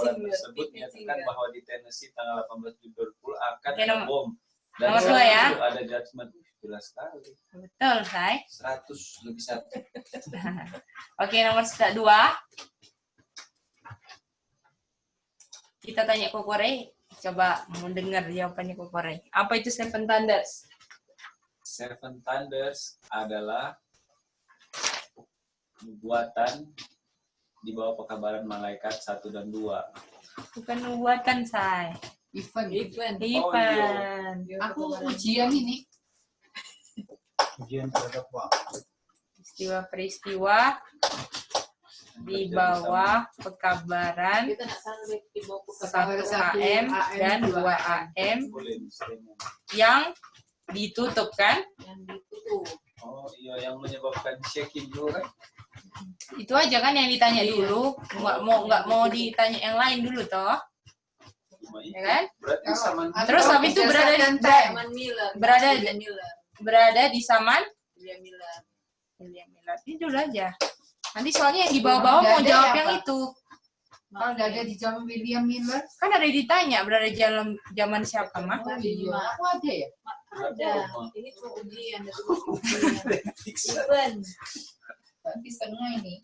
laporan tersebut menyatakan bahwa di Tennessee tanggal 18 Juli 2020 akan ada bom. Dan nomor 2 ya. Ada judgement. Jelas sekali. Betul, Say. 100 lebih 1. Oke, nomor 2. Kita tanya Kokore. Coba mendengar jawabannya Kokore. Apa itu Seven Thunders? Seven Thunders adalah buatan di bawah pekabaran malaikat 1 dan 2. Bukan buatan, Say. Event. Aku ujian ini. Ujian terhadap waktu. Peristiwa di bawah pekabaran 1 AM dan 2 AM yang ditutup kan? Yang ditutup. Oh iya, yang menyebabkan shaking dulu kan? Itu aja kan yang ditanya dulu. Nggak mau ditanya yang lain dulu toh? Ya kan? Berarti sama. Terus habis itu berada di zaman William Miller. Itu dulu aja. Nanti soalnya yang di bawah-bawah mau jawab yang itu. Kalau nggak ada di zaman William Miller, Kan ada ditanya berada di zaman siapa, Mah? aku ada ya. Ada. Ini cuma ujian. Event. Tapi setengah ini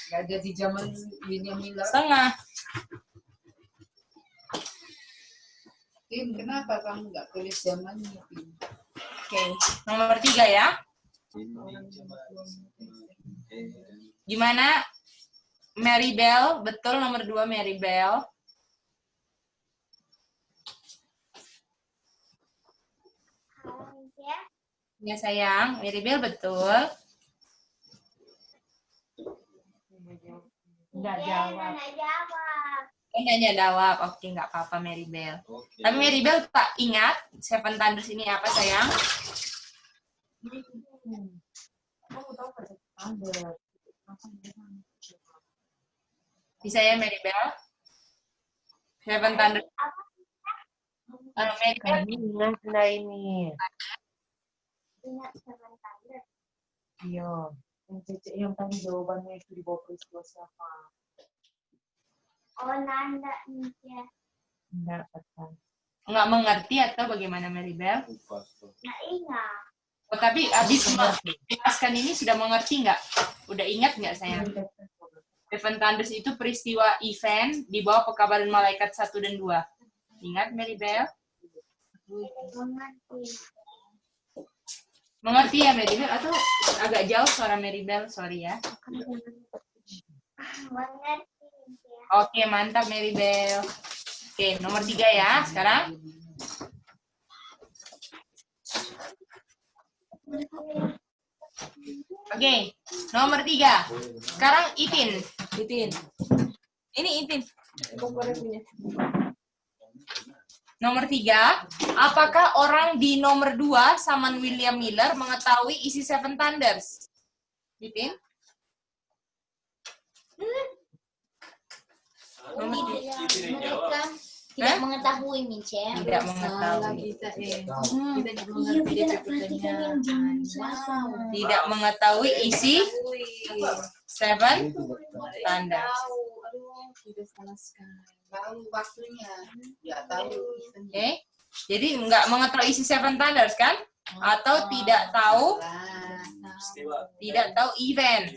nggak ada di zaman William Miller. Setengah. Tim, kenapa kamu nggak tulis zamannya, Tim? Oke, nomor 3 ya. Gimana? Mary Bell, betul nomor 2 Mary Bell. Ya sayang, Mary Bell betul. Enggak jawab. Enggak jawab. Oke, enggak apa-apa Mary Bell. Oke. Tapi Mary Bell tak ingat Seven Thunders ini apa sayang? Bisa ya Mary Bell? Seven Thunders. Mary Bell. Ingat nah ini. Ingat Seven Thunders. Iya. Yang Cece yang tadi jawabannya itu di bawah peristiwa siapa? Oh, Nanda nih ya. Enggak, betul. Enggak mengerti atau bagaimana Mary Bell? Nggak ingat. Oh, tapi habis menjelaskan ini sudah mengerti nggak? Udah ingat nggak sayang? Seven Thunders itu peristiwa event di bawah pekabaran malaikat 1 dan 2. Ingat Mary Bell? Mengerti. Mengerti ya Mary Bell? Atau agak jauh suara Mary Bell? Sorry ya. Mengerti ya. Oke, mantap Mary Bell. Oke, nomor 3 ya sekarang. Oke, nomor 3. Sekarang Itin. Ini Itin. Nomor 3. Apakah orang di nomor 2, Saman William Miller, mengetahui isi Seven Thunders? Itin? Tidak mengetahui, Michelle. Tidak mengetahui. Tidak mengetahui isi Seven Thunders. Tahu waktunya, ya tahu. Oke. Jadi nggak mengetahui isi Seven Thunders kan? Atau tidak tahu event.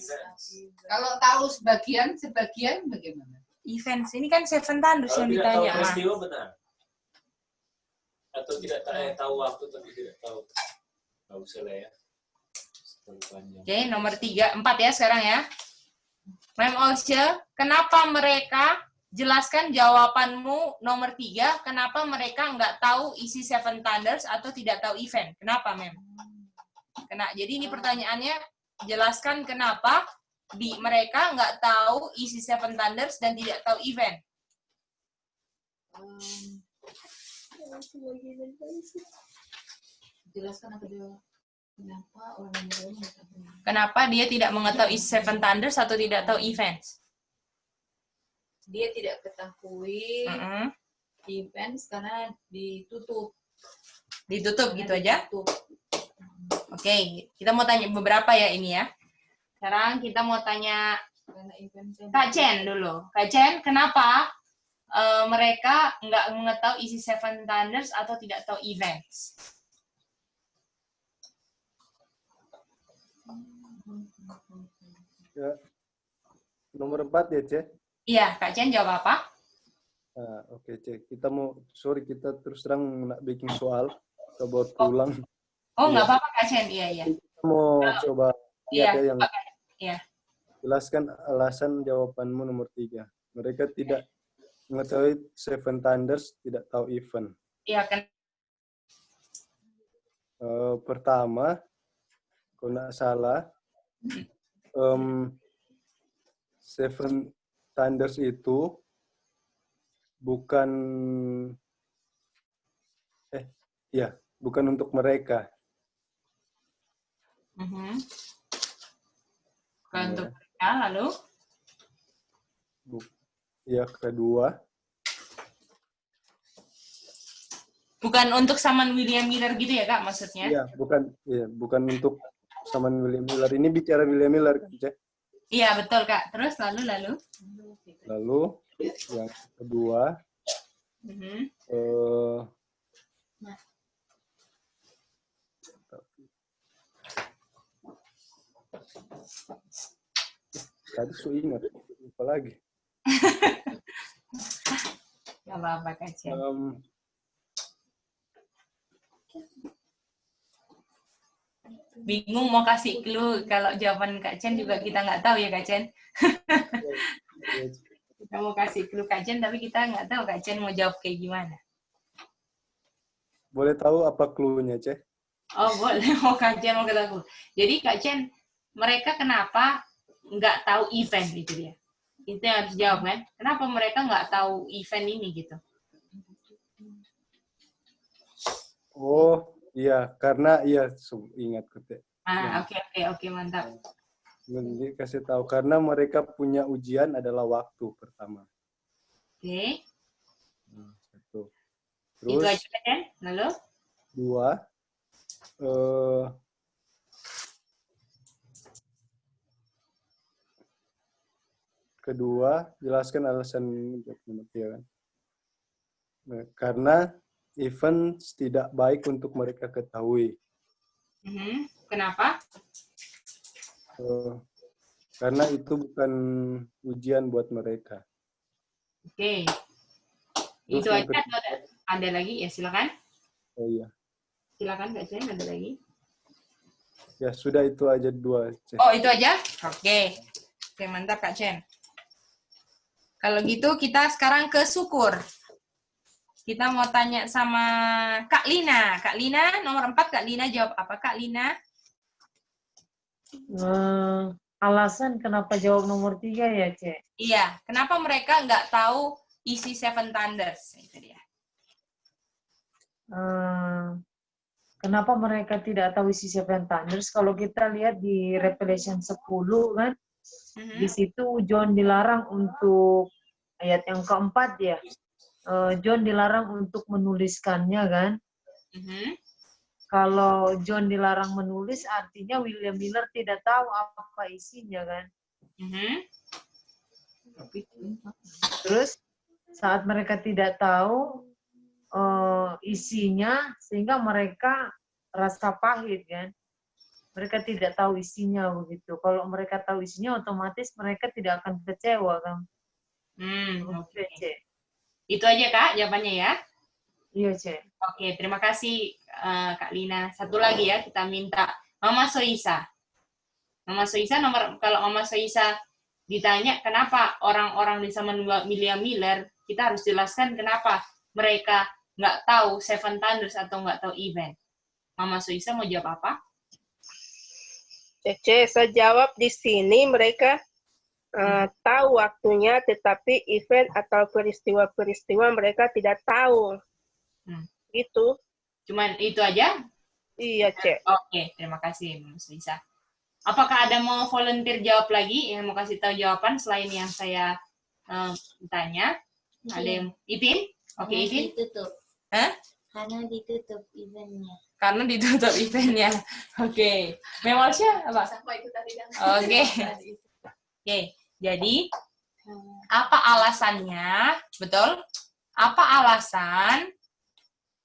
Kalau tahu sebagian bagaimana? Events ini kan Seven Thunders yang ditanya, Mah. Peristiwa benar. Atau tidak tahu waktu tapi tidak tahu. Nggak usah lah ya. Oke, nomor 4 ya sekarang ya. Ma'am Olsya, kenapa mereka, jelaskan jawabanmu nomor 3, kenapa mereka nggak tahu isi Seven Thunders atau tidak tahu event? Kenapa, Mem? Jadi ini pertanyaannya, jelaskan kenapa mereka nggak tahu isi Seven Thunders dan tidak tahu event. Jelaskan apa dia? Kenapa orang yang Kenapa dia tidak mengetahui isi Seven Thunders atau tidak tahu events? dia tidak ketahui events karena ditutup. Ditutup gitu aja? Ditutup. Oke, kita mau tanya beberapa ya ini ya. Sekarang kita mau tanya Karena eventnya Kak Chen dulu. Kak Chen, kenapa mereka nggak mengetahui isi Seven Thunders atau tidak tahu events? Ya. Nomor 4 ya, Cek? Iya, Kak Chen jawab apa? Oke, Cek. Kita terus terang nak bikin soal. Kita buat pulang. Oh, nggak Iya. apa-apa Kak Chen, iya. Kita mau coba lihat ya yang Iya. jelaskan alasan jawabanmu nomor 3. Mereka tidak mengetahui Seven Thunders, tidak tahu event. Iya kan. Pertama, kalau nggak salah, Seven Thunders itu bukan untuk mereka. Bukan untuk mereka, lalu? Kedua. Bukan untuk Saman William Miller gitu ya Kak maksudnya? Iya, bukan untuk Saman William Miller. Ini bicara William Miller kan, Cek? Iya, betul Kak. Terus lalu? Lalu yang kedua, tadi saya ingat, lupa lagi. Gak apa-apa Kak Chen. Bingung mau kasih clue, kalau jawaban Kak Chen juga kita nggak tahu ya Kak Chen. Kita mau kasih clue Kak Chen, tapi kita nggak tahu Kak Chen mau jawab kayak gimana. Boleh tahu apa clue-nya, Cek? Oh boleh, mau Kak Chen mau kita clue. Jadi Kak Chen, mereka kenapa nggak tahu event itu dia? Itu yang harus jawab kan? Kenapa mereka nggak tahu event ini gitu? Oh, iya, karena ingat Kute. Oke, mantap. Jadi kasih tahu karena mereka punya ujian adalah waktu pertama. Oke. Satu. Itu Terus aja kan? Lalu? 2. Kedua, jelaskan alasan kan? Karena event tidak baik untuk mereka ketahui. Kenapa? Karena itu bukan ujian buat mereka. Oke. Itu aja atau ada lagi? Ya silakan. Oh iya. Silakan Kak Chen, ada lagi? Ya sudah itu aja 2. Cek. Oh itu aja? Oke. Oke mantap Kak Chen. Kalau gitu kita sekarang ke syukur. Kita mau tanya sama Kak Lina. Kak Lina, nomor 4 Kak Lina jawab apa Kak Lina? Alasan kenapa jawab nomor 3 ya, Cek? Iya, kenapa mereka nggak tahu isi Seven Thunders? Itu dia. Kenapa mereka tidak tahu isi Seven Thunders? Kalau kita lihat di Revelation 10 kan, di situ John dilarang untuk ayat yang keempat ya. John dilarang untuk menuliskannya kan. Kalau John dilarang menulis, artinya William Miller tidak tahu apa isinya kan. Terus saat mereka tidak tahu isinya, sehingga mereka rasa pahit kan. Mereka tidak tahu isinya begitu. Kalau mereka tahu isinya, otomatis mereka tidak akan kecewa kan. Oke. Itu aja Kak jawabannya ya. Iya, Cek. Oke, terima kasih Kak Lina. Satu lagi ya, kita minta Mama Soisa. Mama Soisa kalau Mama Soisa ditanya kenapa orang-orang di zaman William Miller, kita harus jelaskan kenapa mereka nggak tahu Seven Thunders atau nggak tahu event. Mama Soisa mau jawab apa? Cece, saya jawab di sini mereka tahu waktunya, tetapi event atau peristiwa-peristiwa mereka tidak tahu. Gitu. Cuman itu aja? Iya, Cek. Oke, terima kasih, Mas Lisa. Apakah ada mau volunteer jawab lagi yang mau kasih tahu jawaban selain yang saya tanya? Ada yang Ipin? Oke, Ipin. Ditutup. Hah? Karena ditutup eventnya. Karena ditutup eventnya. Oke. Memornya apa? Sampai itu tadi kan. Oke. Oke. Jadi Apa alasannya? Betul? Apa alasan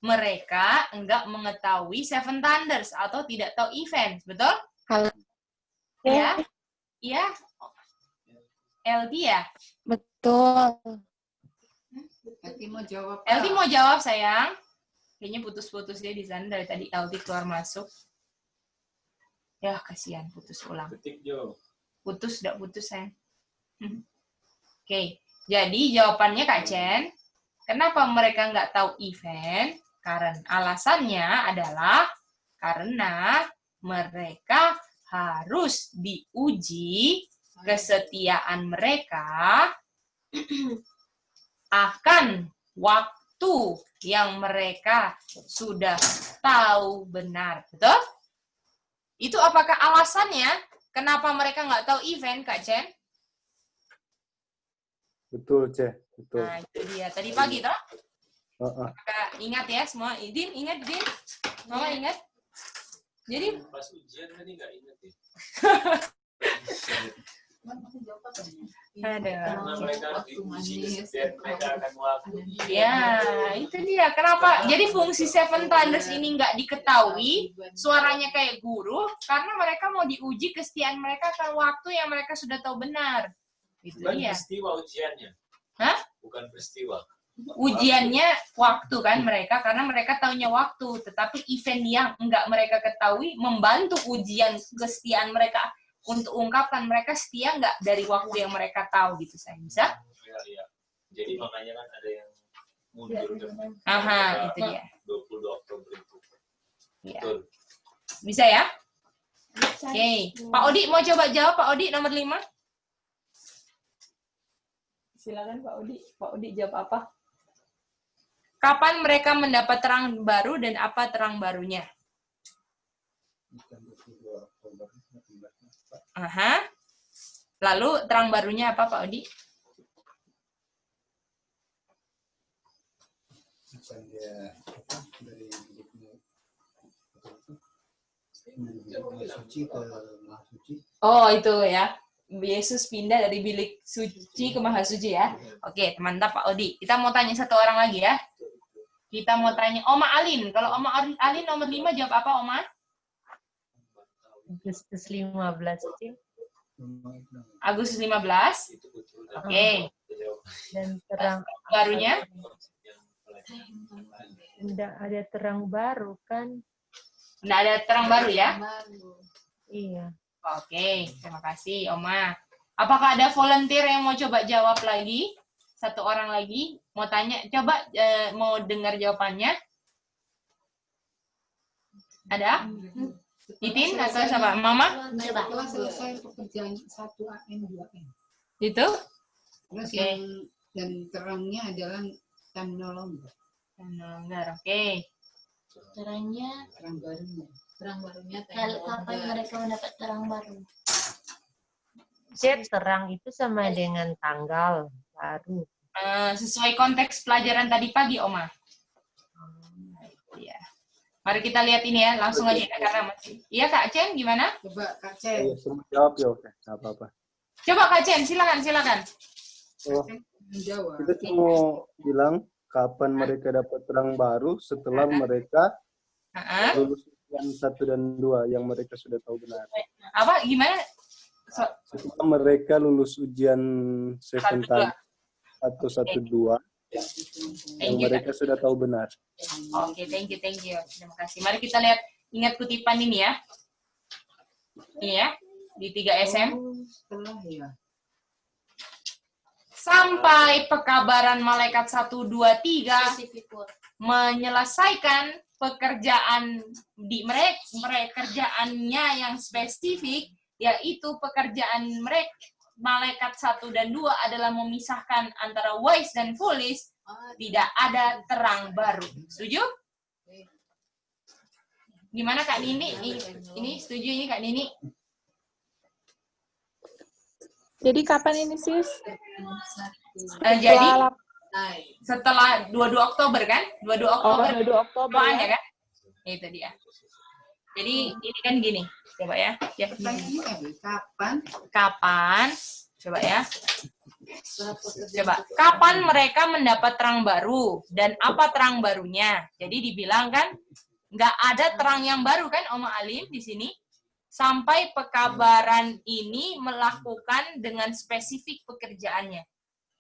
mereka enggak mengetahui Seven Thunders atau tidak tahu event? Betul? Iya? Iya? LD ya? Betul. Nanti mau jawab. LD mau jawab, sayang. Kayaknya putus-putus ya di sana dari tadi LD keluar masuk. Ya, kasihan putus ulang. Ketik Jo. Putus, enggak putus, sayang. Oke, jadi jawabannya Kak Chen, kenapa mereka nggak tahu event? Karena alasannya adalah karena mereka harus diuji kesetiaan mereka akan waktu yang mereka sudah tahu benar. Betul? Itu apakah alasannya kenapa mereka nggak tahu event, Kak Chen? Betul, Ceh. Betul. Nah, itu dia. Tadi pagi, toh? Heeh. Ingat ya semua. Din, ingat, Din? Mama ingat? Jadi, Pas ujian tadi nggak inget ya. ada. Karena mereka harus diuji dan mereka akan waktu. Ya, itu dia. Kenapa? Jadi fungsi Seven Thunders ini nggak diketahui, suaranya kayak guru, karena mereka mau diuji kesetiaan mereka akan waktu yang mereka sudah tahu benar. Itu Bukan dia. peristiwa ujiannya. Hah? Bukan peristiwa. Ujiannya waktu kan mereka, karena mereka taunya waktu, tetapi event yang enggak mereka ketahui membantu ujian kesetiaan mereka untuk ungkapkan mereka setia enggak dari waktu yang mereka tahu gitu, saya bisa. Iya. Jadi makanya kan ada yang mundur ke Aha, itu dia. 22 Oktober itu. Iya. Betul. Bisa ya? Oke. Pak Odi mau coba jawab, Pak Odi nomor 5? Silakan Pak Odi. Pak Odi jawab apa? Kapan mereka mendapat terang baru dan apa terang barunya? Aha. Lalu terang barunya apa Pak Odi? Dari suci ke maha suci. Oh, itu ya. Yesus pindah dari bilik suci ke maha suci ya. Oke, mantap Pak Odi. Kita mau tanya satu orang lagi ya. Kita mau tanya Oma Alin. Kalau Oma Alin nomor 5 jawab apa, Oma? Agustus 15, sih. Agustus 15. Oke. Dan terang Barunya? tidak ada terang baru kan? Nggak ada terang baru ya? Iya. Oke, terima kasih Oma. Apakah ada volunteer yang mau coba jawab lagi? Satu orang lagi mau tanya, coba mau dengar jawabannya? Ada? Itin atau siapa? Mama? Setelah selesai pekerjaan 1AM, 2M. Itu? Terus yang dan terangnya adalah Tanolongga. Benar, oke. Terangnya, Terang barunya. Terang barunya. kalau kapan mereka mendapat terang baru? Cek terang itu sama dengan tanggal baru. Sesuai konteks pelajaran tadi pagi, Oma. Iya. Mari kita lihat ini ya, langsung aja karena masih. Iya Kak Chen, gimana? Coba Kak Cen. Iya, semua jawab ya, oke. Nggak apa-apa. Coba Kak Chen, silakan. Oh, Menjawab. kita cuma mau bilang kapan mereka dapat terang baru setelah mereka lulus ujian 1 dan 2 yang mereka sudah tahu benar. Apa? Gimana? Setelah mereka lulus ujian Seven Thunders 112 yang mereka sudah tahu benar. Oke, thank you. Terima kasih. Mari kita lihat, ingat kutipan ini ya. Ini ya, di 3 SM. Setelah ya. Sampai pekabaran malaikat 1, 2, 3 menyelesaikan pekerjaan di mereka kerjaannya yang spesifik, yaitu pekerjaan mereka malaikat 1 dan 2 adalah memisahkan antara wise dan foolish, tidak ada terang baru. Setuju? Gimana Kak Nini? Ini setuju ini Kak Nini? Jadi kapan ini sis? Jadi setelah 22 Oktober kan? 22 Oktober. 22 Oktober Doanya ya? kan? Itu dia. Jadi ini kan gini. Coba ya. Kapan? Kapan? Coba ya. Coba, kapan mereka mendapat terang baru dan apa terang barunya? Jadi dibilang kan nggak ada terang yang baru kan, Oma Alim di sini sampai pekabaran ini melakukan dengan spesifik pekerjaannya.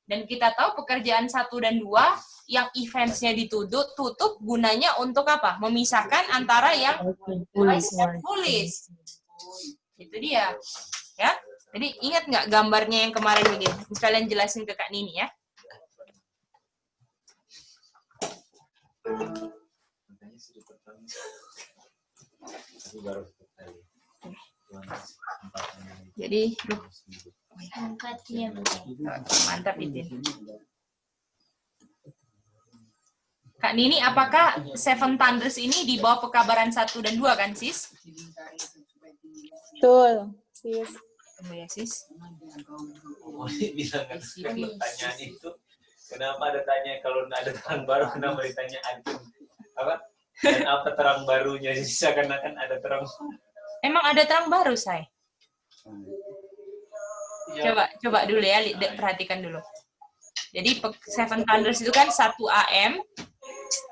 Dan kita tahu pekerjaan 1 dan 2 yang events-nya tutup gunanya untuk apa? Memisahkan antara yang wise dan foolish. Itu dia. Ya. Jadi ingat nggak gambarnya yang kemarin begini? Sekalian jelasin ke Kak Nini ya. Jadi, Angkatnya. mantap itu. Kak Nini, apakah Seven Thunders ini di bawah pekabaran 1 dan 2 kan, Sis? Betul, sis. Oh ya, Sis. Bilang kan pertanyaan itu, kenapa ada tanya kalau ada terang baru, kenapa ditanya apa? Dan apa terang barunya? Seakan-akan ada terang. Emang ada terang baru, Say? Coba dulu ya, perhatikan dulu. Jadi Seven Thunders itu kan 1 AM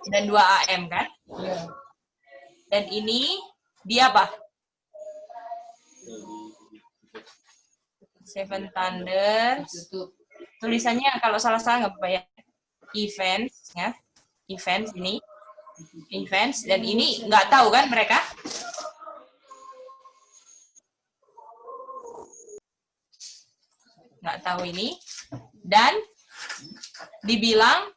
dan 2 AM kan? Dan ini dia apa? Seven Thunders. Tulisannya kalau salah-salah nggak apa-apa ya. Events ya. Events ini. Events dan ini nggak tahu kan mereka? Nggak tahu ini. Dan dibilang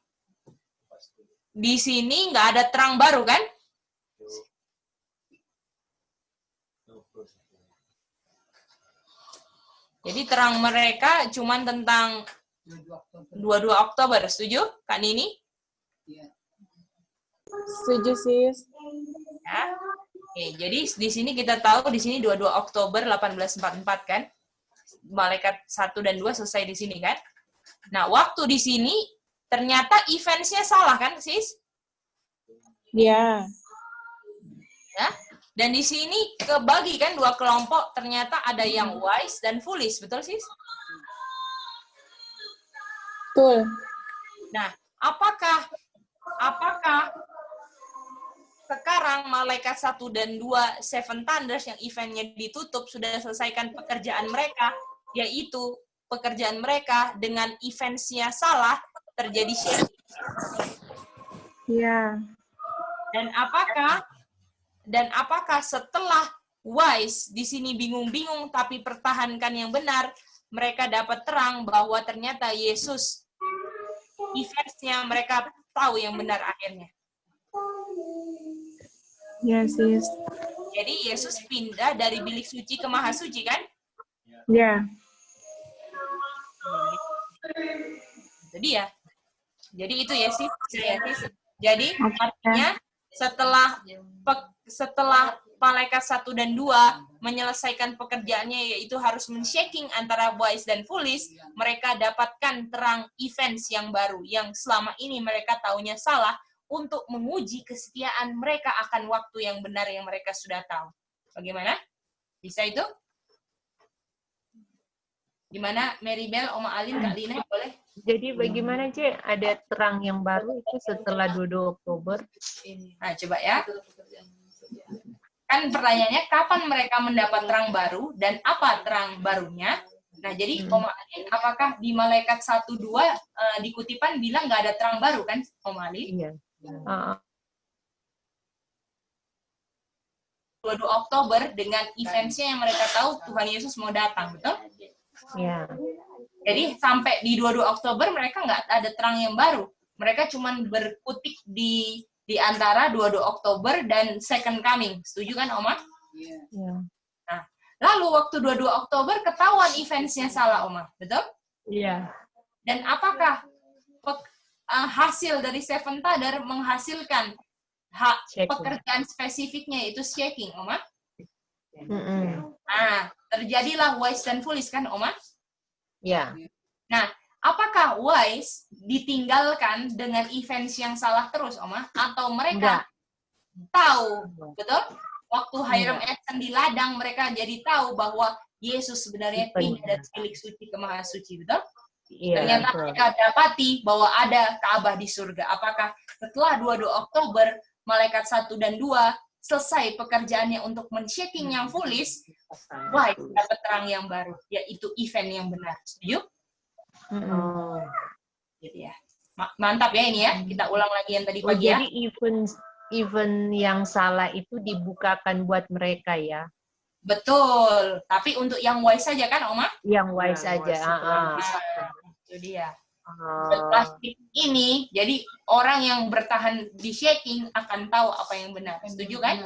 di sini nggak ada terang baru kan? Jadi terang mereka cuman tentang 22 Oktober. Setuju, Kak Nini? Setuju, sis. Ya. Oke, jadi di sini kita tahu di sini 22 Oktober 1844 kan? Malaikat 1 dan 2 selesai di sini kan? Nah, waktu di sini ternyata events-nya salah kan, Sis? Ya. Ya. Dan di sini kebagi kan 2 kelompok, ternyata ada yang wise dan foolish, betul, Sis? Betul. Nah, apakah sekarang malaikat 1 dan 2 Seven Thunders yang eventnya ditutup sudah selesaikan pekerjaan mereka, yaitu pekerjaan mereka dengan events-nya salah, terjadi sharing. Ya. Dan apakah setelah wise di sini bingung-bingung tapi pertahankan yang benar, mereka dapat terang bahwa ternyata Yesus events-nya mereka tahu yang benar akhirnya. Ya, sis. Jadi Yesus pindah dari bilik suci ke maha suci kan? Ya. Jadi ya. Jadi itu ya sih. Jadi artinya setelah malaikat 1 dan 2 menyelesaikan pekerjaannya, yaitu harus men-shaking antara wise dan foolish, mereka dapatkan terang events yang baru yang selama ini mereka taunya salah, untuk menguji kesetiaan mereka akan waktu yang benar yang mereka sudah tahu. Bagaimana? Bisa itu? Gimana Mary Bell, Oma Alin, Kak Lina, boleh? Jadi bagaimana, Cek? Ada terang yang baru itu setelah 22 Oktober? Nah, coba ya. Kan pertanyaannya, kapan mereka mendapat terang baru dan apa terang barunya? Nah, jadi Oma Alin, apakah di malaikat 1-2 di kutipan bilang nggak ada terang baru kan, Oma Alin? Iya. 22 Oktober dengan events-nya yang mereka tahu Tuhan Yesus mau datang, betul? Iya. Jadi sampai di 22 Oktober mereka nggak ada terang yang baru. Mereka cuma berkutik di antara 22 Oktober dan Second Coming. Setuju kan, Oma? Iya. Nah, lalu waktu 22 Oktober ketahuan events-nya salah, Oma. Betul? Iya. Dan apakah hasil dari Seven Thunders menghasilkan pekerjaan spesifiknya, yaitu shaking, Oma? Nah, terjadilah wise dan foolish kan, Oma? Iya. Nah, apakah wise ditinggalkan dengan events yang salah terus, Oma? Atau mereka tahu, betul? Waktu Hiram Edson di ladang, mereka jadi tahu bahwa Yesus sebenarnya pindah dari bilik suci ke maha suci, betul? Iya, Ternyata betul. mereka dapati bahwa ada Ka'bah di surga. Apakah setelah 22 Oktober, malaikat 1 dan 2 selesai pekerjaannya untuk men-shaking yang foolish, wah, dapat terang yang baru, yaitu event yang benar. Setuju? Gitu ya. Mantap ya ini ya. Kita ulang lagi yang tadi pagi ya. Jadi event yang salah itu dibukakan buat mereka ya. Betul. Tapi untuk yang wise saja kan, Oma? Yang wise aja. Itu dia. Setelah ini, jadi orang yang bertahan di shaking akan tahu apa yang benar. Setuju kan?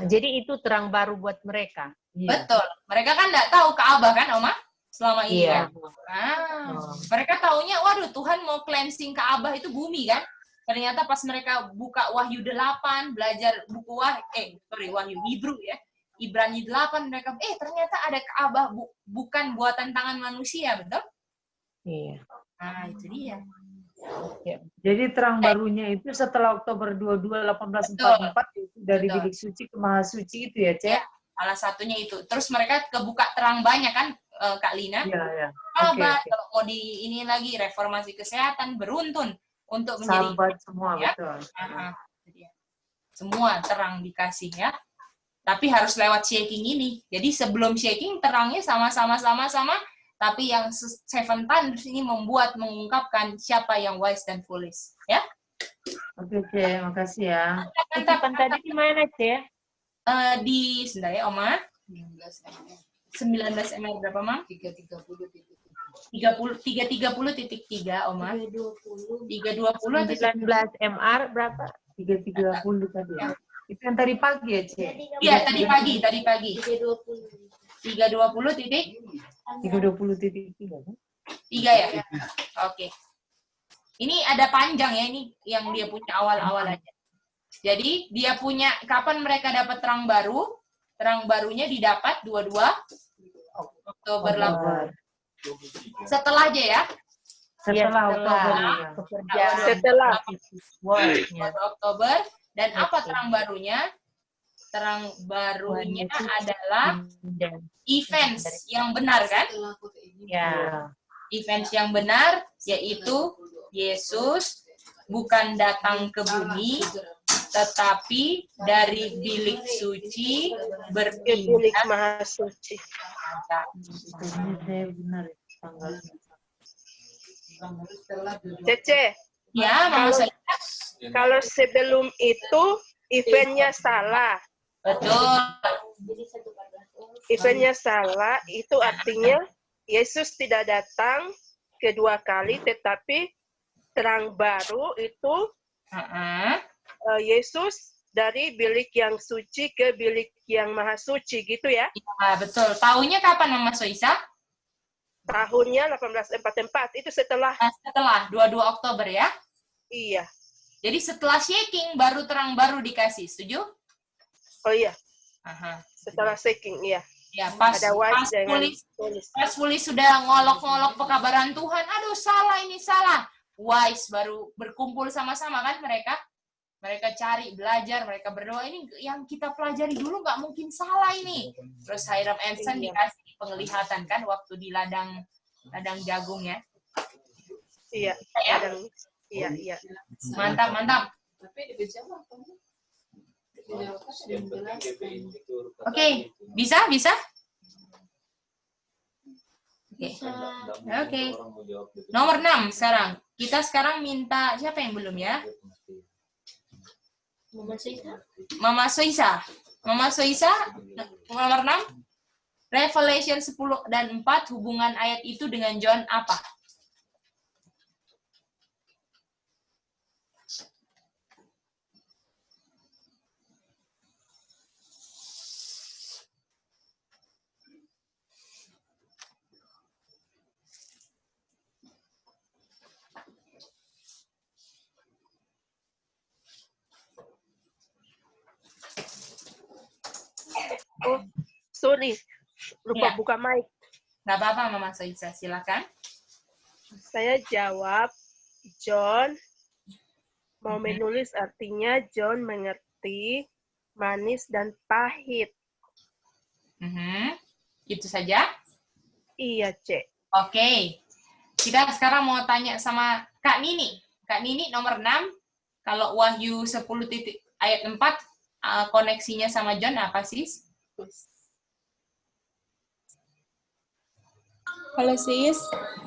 Jadi itu terang baru buat mereka. Betul. Mereka kan nggak tahu Ka'bah kan, Oma? Selama ini Iya. kan. Mereka taunya, waduh, Tuhan mau cleansing Ka'bah itu bumi kan? Ternyata pas mereka buka Wahyu 8, belajar buku Wahyu Hebrew ya. Ibrani 8, mereka, ternyata ada Ka'bah bukan buatan tangan manusia, betul? Iya. Nah, itu dia. Ya. Jadi terang barunya itu setelah Oktober 22, 1844 itu dari bilik suci ke maha suci itu ya, Cek? Ya, salah satunya itu. Terus mereka kebuka terang banyak kan, Kak Lina? Iya. Kalau mau di ini lagi reformasi kesehatan beruntun untuk menjadi sahabat semua, ya? Betul. Semua terang dikasih ya. Tapi harus lewat shaking ini. Jadi sebelum shaking terangnya sama-sama, tapi yang Seven Thunders ini mengungkapkan siapa yang wise dan foolish, ya? Oke, Cek, makasih ya. Mantap. Tadi di mana, Cek? Di sebentar ya, Oma. 19 ml berapa, Mam? 330.3, Oma. 320 19 MR berapa? 330 tadi ya. Itu yang tadi pagi ya, Cek? Iya, tadi pagi. 320 titik? 320.3. 3 ya? Oke. Ini ada panjang ya, ini yang dia punya awal-awal aja. Jadi, dia punya, kapan mereka dapat terang baru? Terang barunya didapat 22 Oktober 8. Setelah aja ya? Setelah Oktober. Setelah Oktober. Dan apa terang barunya? Terang barunya adalah events yang benar kan? Ya. Events yang benar yaitu Yesus bukan datang ke bumi, tetapi dari bilik suci berpindah bilik maha suci. Cece. Ya, kalau sebelum itu eventnya salah. Betul. Eventnya salah, itu artinya Yesus tidak datang kedua kali, tetapi terang baru itu Yesus dari bilik yang suci ke bilik yang maha suci, gitu ya? Ya, betul. Tahunnya kapan, Mama Soisa? Tahunnya 1844, itu setelah. Setelah 22 Oktober ya? Iya. Jadi setelah shaking baru terang baru dikasih, setuju? Oh iya. Setelah shaking, iya. Ya, pas Foolish sudah ngolok-ngolok pekabaran Tuhan, aduh salah ini salah. Wise baru berkumpul sama-sama kan mereka. Mereka cari, belajar, mereka berdoa, ini yang kita pelajari dulu nggak mungkin salah ini. Terus Hiram Edson dikasih penglihatan kan waktu di ladang jagung ya. Iya. Iya. Mantap. Oke, bisa? Oke. Nomor 6 sekarang. Kita sekarang minta siapa yang belum ya? Mama Soisa. Nomor 6. Revelation 10 dan 4 hubungan ayat itu dengan John apa? Oh, sorry. Lupa buka mic. Nggak apa-apa, Mama Soisa. Silakan. Saya jawab, John mau menulis artinya John mengerti manis dan pahit. Itu saja? Iya, Cek. Oke. Kita sekarang mau tanya sama Kak Nini. Kak Nini nomor 6. Kalau Wahyu 10 titik ayat 4, koneksinya sama John apa sih? Halo sis.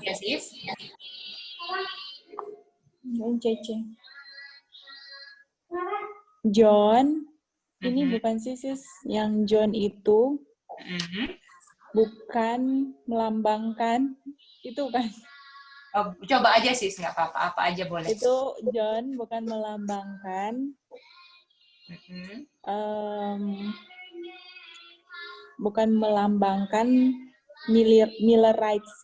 Ya sis. Cece. John, ini bukan sis. Yang John itu bukan melambangkan, itu kan? Oh, coba aja sis, nggak apa-apa, apa aja boleh. Itu John bukan melambangkan, bukan melambangkan Millerites.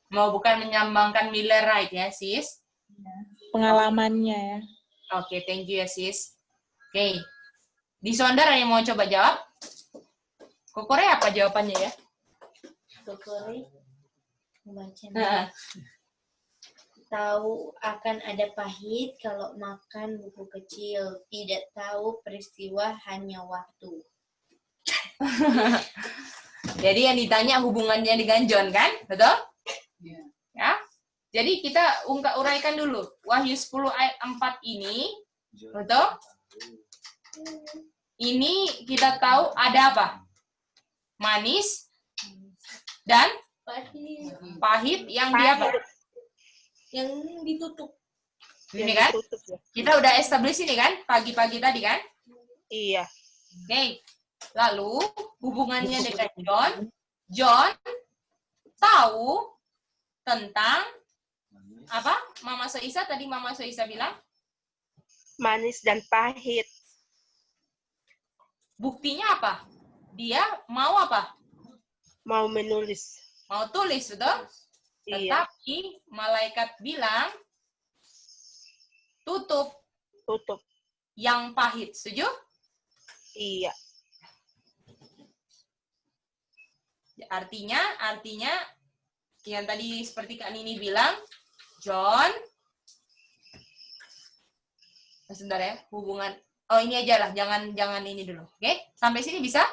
Mau bukan menyambangkan Millerite ya sis? Pengalamannya ya. Oke, thank you ya sis. Oke, di Sonder yang mau coba jawab? Kokore apa jawabannya ya? Kokore membaca. Tahu akan ada pahit kalau makan buku kecil. Tidak tahu peristiwa hanya waktu. Jadi yang ditanya hubungannya dengan John kan? Betul? Ya. Jadi kita uraikan dulu. Wahyu 10 ayat 4 ini, betul? Ini kita tahu ada apa? Manis dan pahit yang dia apa? Yang ditutup. Ini kan? Kita udah establish ini kan? Pagi-pagi tadi kan? Iya. Oke. Lalu hubungannya dengan John. John tahu tentang apa? Mama Soisa tadi Mama Soisa bilang? Manis dan pahit. Buktinya apa? Dia mau apa? Mau menulis. Mau tulis, betul? Iya. Tetapi malaikat bilang tutup. Tutup. Yang pahit, setuju? Iya. Artinya yang tadi seperti Kak Nini bilang, John, sebentar ya, hubungan. Oh ini aja lah, jangan ini dulu, oke? Sampai sini bisa?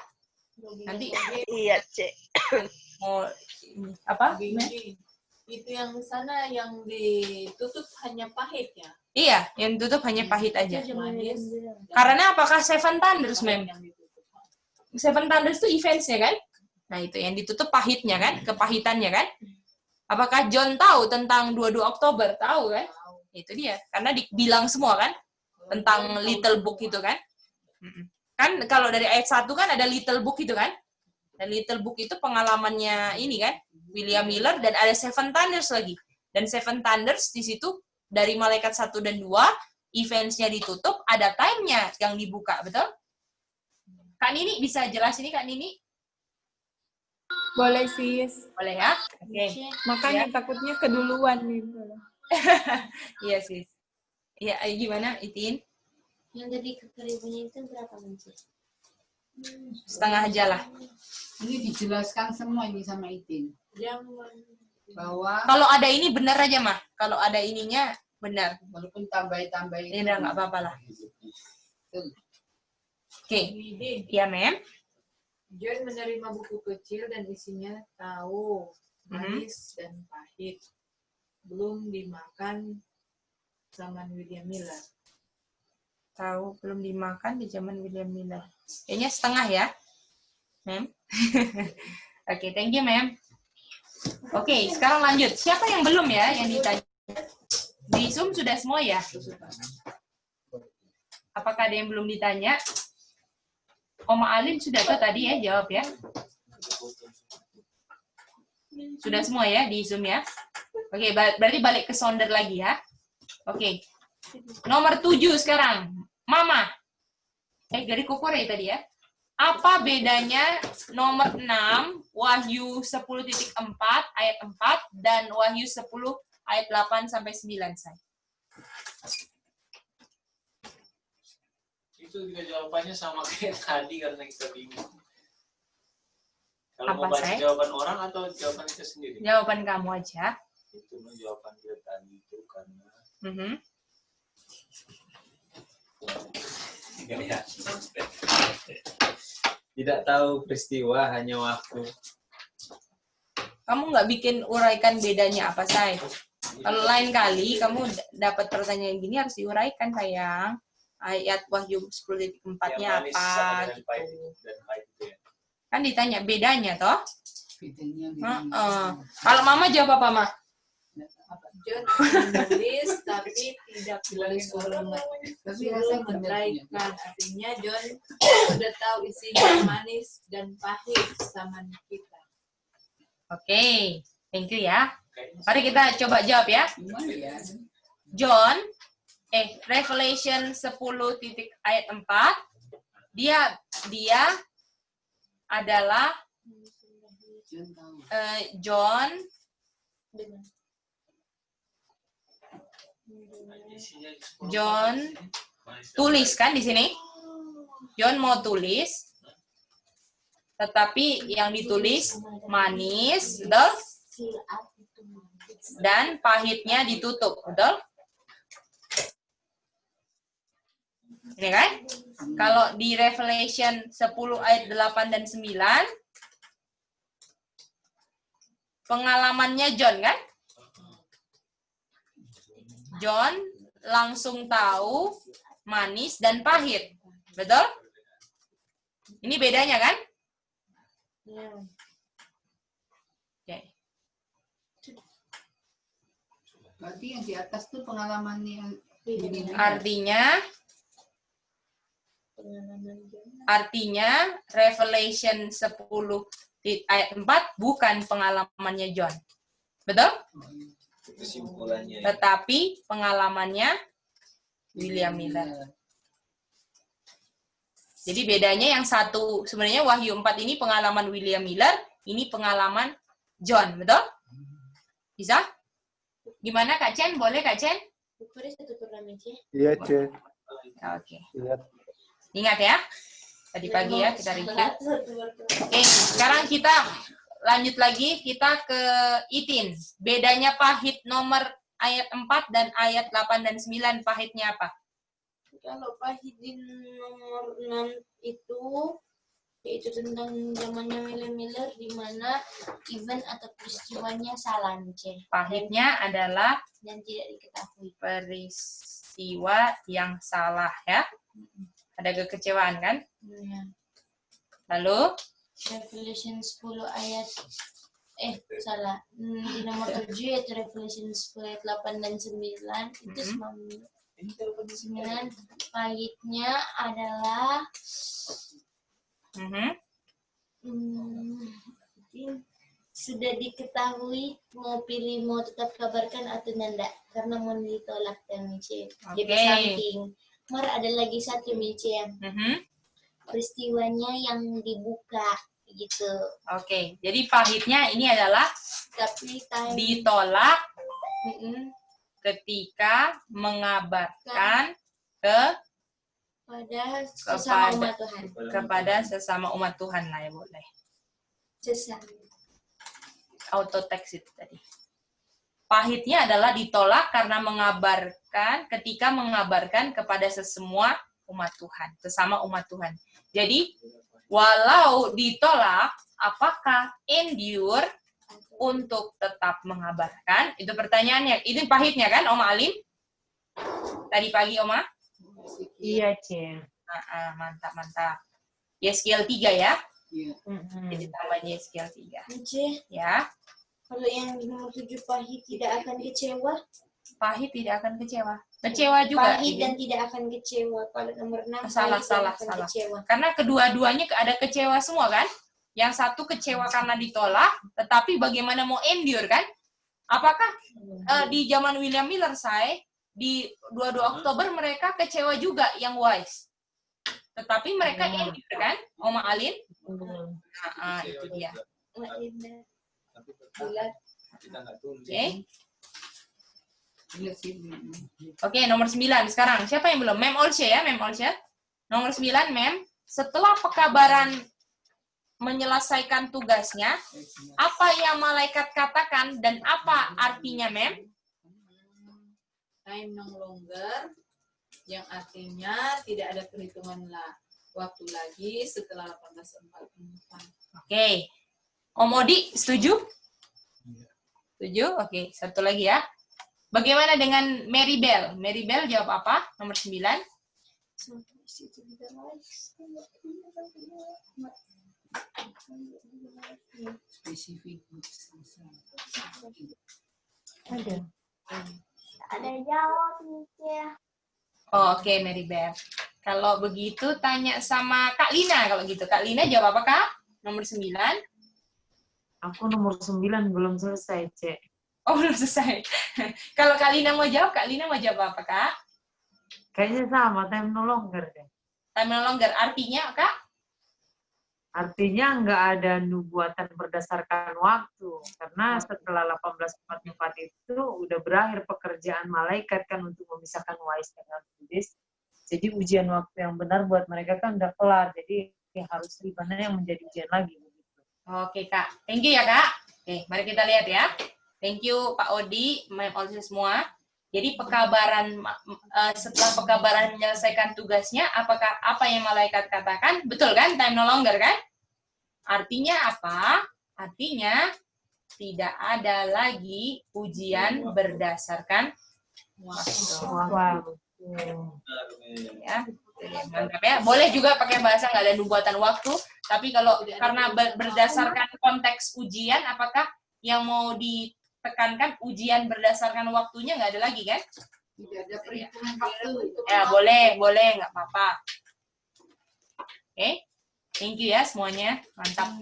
Nanti. Iya, Cek. Mau apa? Itu yang sana yang ditutup hanya pahit ya? Iya, yang tutup hanya pahit aja. Manis. Karena apakah Seven Thunders, Mem? Seven Thunders itu events-nya kan? Nah, itu yang ditutup pahitnya kan? Kepahitannya kan? Apakah John tahu tentang 22 Oktober? Tahu kan? Itu dia. Karena dibilang semua kan? Tentang Little Book itu kan? Kan kalau dari ayat 1 kan ada Little Book itu kan? Dan Little Book itu pengalamannya ini kan? William Miller dan ada Seven Thunders lagi. Dan Seven Thunders di situ dari malaikat 1 dan 2, events-nya ditutup, ada time-nya yang dibuka, betul? Kak Nini bisa jelas ini Kak Nini? Boleh sis. Boleh ya? Oke. Makanya takutnya keduluan gitu. Iya sis. Iya, gimana Itin? Yang tadi kekeribunya itu berapa menit? Setengah aja lah. Ini dijelaskan semua ini sama Itin. Bahwa kalau ada ini benar aja mah. Kalau ada ininya benar. Walaupun tambah-tambah. Ya udah nggak apa-apa lah. Oke. Iya Mem. John menerima buku kecil dan isinya tahu, manis dan pahit. Belum dimakan zaman William Miller. Tahu belum dimakan di zaman William Miller. Kayaknya setengah ya, Mem. Oke, thank you, Mem. Oke, sekarang lanjut. Siapa yang belum ya yang ditanya? Di Zoom sudah semua ya? Apakah ada yang belum ditanya? Oma Alin sudah tuh tadi ya jawab ya. Sudah semua ya di Zoom ya. Oke, berarti balik ke Sonder lagi ya. Oke. Nomor 7 sekarang. Mama. Dari Kokore tadi ya. Apa bedanya nomor 6 Wahyu 10.4 ayat 4 dan Wahyu 10 ayat 8 sampai 9 say? Itu juga jawabannya sama kayak tadi karena kita bingung. Kalau Apa, mau baca Say? jawaban orang atau jawaban kita sendiri? Jawaban kamu aja. Itu jawaban kita tadi itu karena tidak tahu peristiwa hanya waktu. Kamu nggak bikin uraikan bedanya apa, Say? Kalau lain kali kamu dapat pertanyaan gini harus diuraikan, sayang. Ayat Wahyu 10.4-nya Yang manis apa sama dengan gitu. pahit dan pahit itu ya. Kan ditanya bedanya toh. Bedanya. Kalau Mama jawab apa, Ma? John menulis tapi tidak boleh suruh meraikan. Artinya John sudah tahu isinya manis dan pahit sama kita. Oke, thank you ya. Mari kita coba jawab ya. John, Revelation 10 ayat 4, dia adalah John tulis kan di sini. John mau tulis, tetapi yang ditulis manis, betul? Dan pahitnya ditutup, betul? Ini kan? Kalau di Revelation 10 ayat 8 dan 9, pengalamannya John kan? John langsung tahu manis dan pahit. Betul? Ini bedanya kan? Oke. Berarti yang di atas tuh pengalamannya. Artinya Revelation 10 ayat 4 bukan pengalamannya John. Betul? Kesimpulannya. Tetapi pengalamannya William Miller. Jadi bedanya yang satu, sebenarnya Wahyu 4 ini pengalaman William Miller, ini pengalaman John, betul? Bisa? Gimana Kak Chen? Boleh Kak Chen? Iya, Ce. Oke. Lihat. Ingat ya, tadi pagi ya kita review. Oke, sekarang kita lanjut lagi, kita ke Itin. Bedanya pahit nomor ayat 4 dan ayat 8 dan 9, pahitnya apa? Kalau pahit di nomor 6 itu, yaitu tentang zamannya William Miller, di mana event atau peristiwanya salah, C. Pahitnya adalah dan tidak diketahui. Peristiwa yang salah ya. Ada kekecewaan kan? Ya. Lalu Revelation 10 ayat salah. Di nomor 7 yaitu Revelation 10 ayat 8 dan 9 itu 9 pahitnya adalah sudah diketahui mau pilih mau tetap kabarkan atau tidak karena mau ditolak dan Mice. Jadi samping. Mar ada lagi satu Mice. Peristiwanya yang dibuka gitu. Oke, jadi pahitnya ini adalah ditolak ketika mengabarkan kepada sesama umat Tuhan lah ya boleh. Auto text itu tadi. Pahitnya adalah ditolak karena ketika mengabarkan kepada sesemua umat Tuhan, sesama umat Tuhan. Jadi walau ditolak, apakah endure untuk tetap mengabarkan? Itu pertanyaannya. Itu pahitnya kan, Oma Alim? Tadi pagi, Oma? Iya, Ce. Mantap. Yeskiel 3 ya? Iya. Jadi tambah Yeskiel 3. Ce. Ya. Kalau yang di nomor 7 pahit tidak akan kecewa? Pahit tidak akan kecewa. Kecewa juga. Pahit dan tidak akan kecewa. Kalau nomor 6 salah. kecewa. Karena kedua-duanya ada kecewa semua kan? Yang satu kecewa karena ditolak, tetapi bagaimana mau endure kan? Apakah di zaman William Miller di 22 Oktober mereka kecewa juga yang wise. Tetapi mereka endure kan? Oma Alin? Itu dia. Oke, nomor 9 sekarang. Siapa yang belum? Mem Olsya ya, Mem Olsya. Nomor 9, Mem. Setelah pekabaran menyelesaikan tugasnya, apa yang malaikat katakan dan apa artinya, Mem? Time no longer, yang artinya tidak ada perhitungan waktu lagi setelah 1844. Oke. Om Odi, setuju? 7? Oke, satu lagi ya. Bagaimana dengan Mary Bell? Mary Bell jawab apa? Nomor 9. Spesifik. Ada jawab nih. Oh, oke, Mary Bell. Kalau begitu tanya sama Kak Lina kalau gitu. Kak Lina jawab apa, Kak? Nomor 9. Aku nomor 9 belum selesai, Cek. Oh, belum selesai. Kalau Kak Lina mau jawab apa, Kak? Kayaknya sama, time no longer deh. Time no longer artinya, Kak? Artinya nggak ada nubuatan berdasarkan waktu. Karena setelah 1844 itu udah berakhir pekerjaan malaikat kan untuk memisahkan wais dengan kudus. Jadi ujian waktu yang benar buat mereka kan udah kelar. Jadi harus ribana yang menjadi ujian lagi. Oke, Kak. Thank you ya, Kak. Oke, mari kita lihat ya. Thank you, Pak Odi, Mem semua. Jadi setelah pekabaran menyelesaikan tugasnya, apakah apa yang malaikat katakan? Betul kan? Time no longer kan? Artinya apa? Artinya tidak ada lagi ujian berdasarkan waktu. Ya, mantap ya. Boleh juga pakai bahasa nggak ada nubuatan waktu, tapi kalau karena berdasarkan konteks ujian, apakah yang mau ditekankan ujian berdasarkan waktunya nggak ada lagi kan? Tidak ada perhitungan waktu. Ya boleh nggak apa-apa. Oke, thank you ya semuanya, mantap.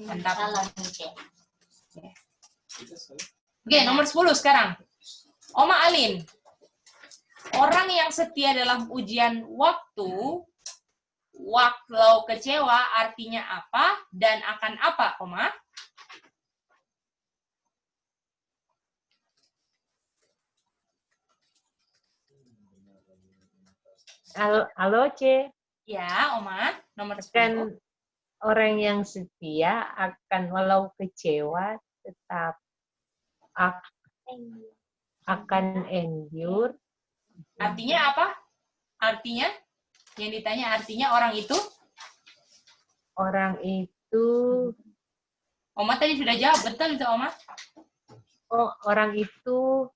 Oke, nomor 10 sekarang. Oma Alin. Orang yang setia dalam ujian waktu, walau kecewa artinya apa dan akan apa, Oma? Halo, C. Ya, Oma. Nomor 10. Kan orang yang setia akan walau kecewa tetap akan endure. Artinya apa? Artinya? Yang ditanya artinya orang itu? Orang itu... Oma tadi sudah jawab, betul itu Oma? Oh, orang itu...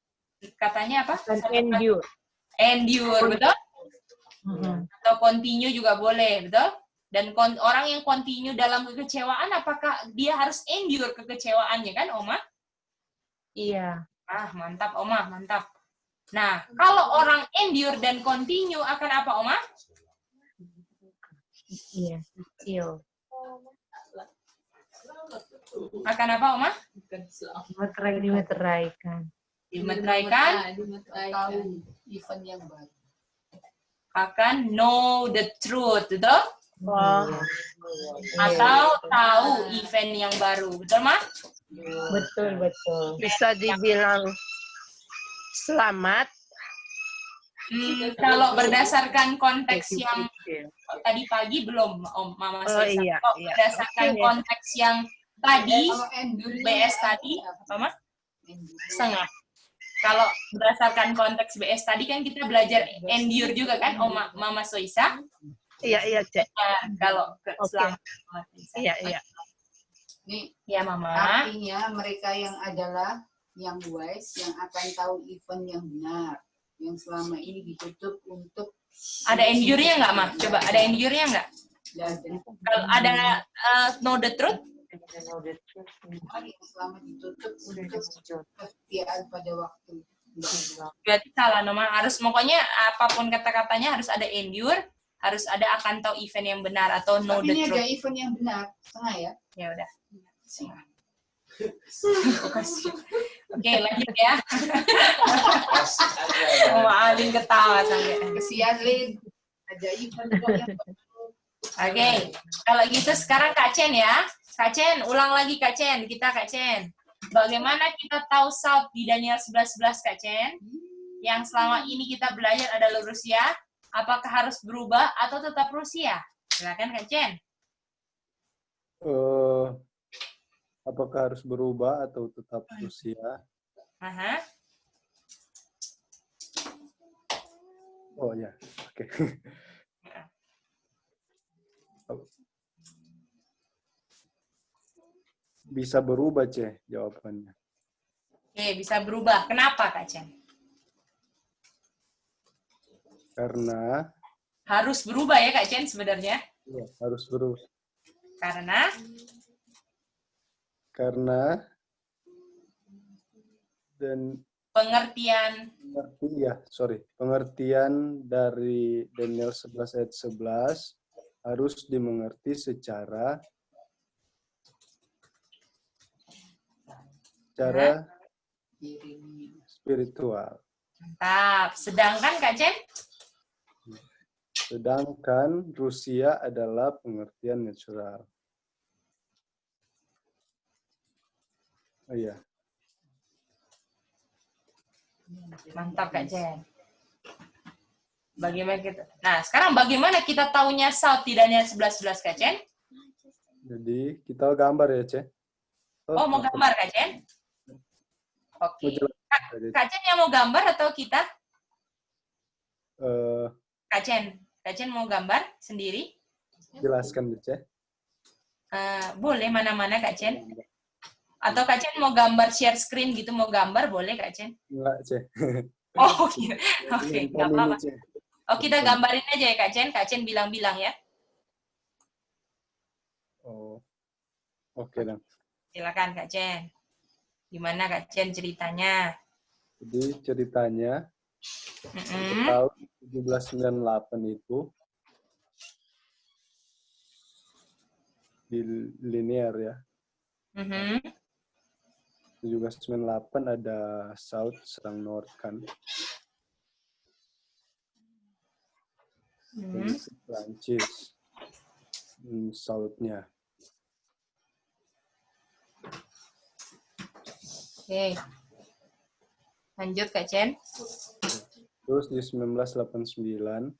Katanya apa? Endure. Endure, betul? Atau continue juga boleh, betul? Dan orang yang continue dalam kekecewaan, apakah dia harus endure kekecewaannya kan, Oma? Iya. Ah, mantap, Oma, mantap. Nah, kalau orang endure dan continue akan apa, Oma? Iya, chill. Akan apa, Oma? Dimeteraikan. Dimeteraikan? Event yang baru. Akan know the truth, betul? Wow. Atau tahu event yang baru, betul, Ma? Betul, betul. Bisa dibilang selamat. Kalau berdasarkan konteks yang tadi pagi belum, Mama Soisa. Iya, Kalau berdasarkan konteks yang tadi, BS tadi, apa, Ma? Setengah. Kalau berdasarkan konteks BS tadi kan kita belajar endure juga kan, Mama Soisa? Iya, Cek. Kalau selamat. Iya. Nih, ya Mama. Artinya mereka yang adalah yang wise, yang akan tahu event yang benar, yang selama ini ditutup untuk. Ada endure-nya nggak, Ma? Coba, ada endure-nya nggak? Kalau ada know the truth? Selama ditutup untuk kesetiaan pada waktu. Berarti salah, Mama. Harus, pokoknya apapun kata-katanya harus ada endure, harus ada akan tahu event yang benar atau know the truth. Ini ada event yang benar, setengah ya? Ya udah. Oke, lanjut ya. Alin ketawa sampai. Kesian, Lin. Ada event yang Oke, kalau gitu sekarang Kak Chen ya. Kak Chen, ulang lagi Kak Chen. Kak Chen. Bagaimana kita tahu South di Daniel 11:11 Kak Chen? Yang selama ini kita belajar adalah Rusia. Apakah harus berubah atau tetap Rusia? Silakan Kak Chen. Apakah harus berubah atau tetap Rusia? Aha. Oh ya, oke. Bisa berubah, C, jawabannya. Oke, bisa berubah. Kenapa, Kak Chen? Karena Harus berubah ya, Kak Chen, sebenarnya. ya, harus berubah. Karena dan pengertian dari Daniel 11 ayat 11 harus dimengerti secara spiritual. Mantap. Sedangkan, Kak Chen? Sedangkan Rusia adalah pengertian natural. Oh iya. Mantap, Kak Chen. Sekarang bagaimana kita taunya South di Daniel 11:11, Kak Chen? Jadi kita gambar ya, Ce. Oh, mau gambar, Kak Chen? Oke. Kak Chen yang mau gambar atau kita? Kak Chen mau gambar sendiri? Jelaskan, Ce. Boleh mana-mana, Kak Chen. Atau Kak Chen mau gambar share screen gitu, mau gambar, boleh, Kak Chen? Enggak, Ce. Oh, oke. Nggak apa-apa. Oh, kita gambarin aja ya, Kak Chen. Kak Chen bilang-bilang ya. Oh, oke dong. Silakan, Kak Chen. Gimana, Kak Chen, ceritanya? Jadi ceritanya, tahun 1798 itu, di linear ya. 1798 ada South serang North kan. Prancis South-nya. Oke. Lanjut, Kak Chen. Terus di 1989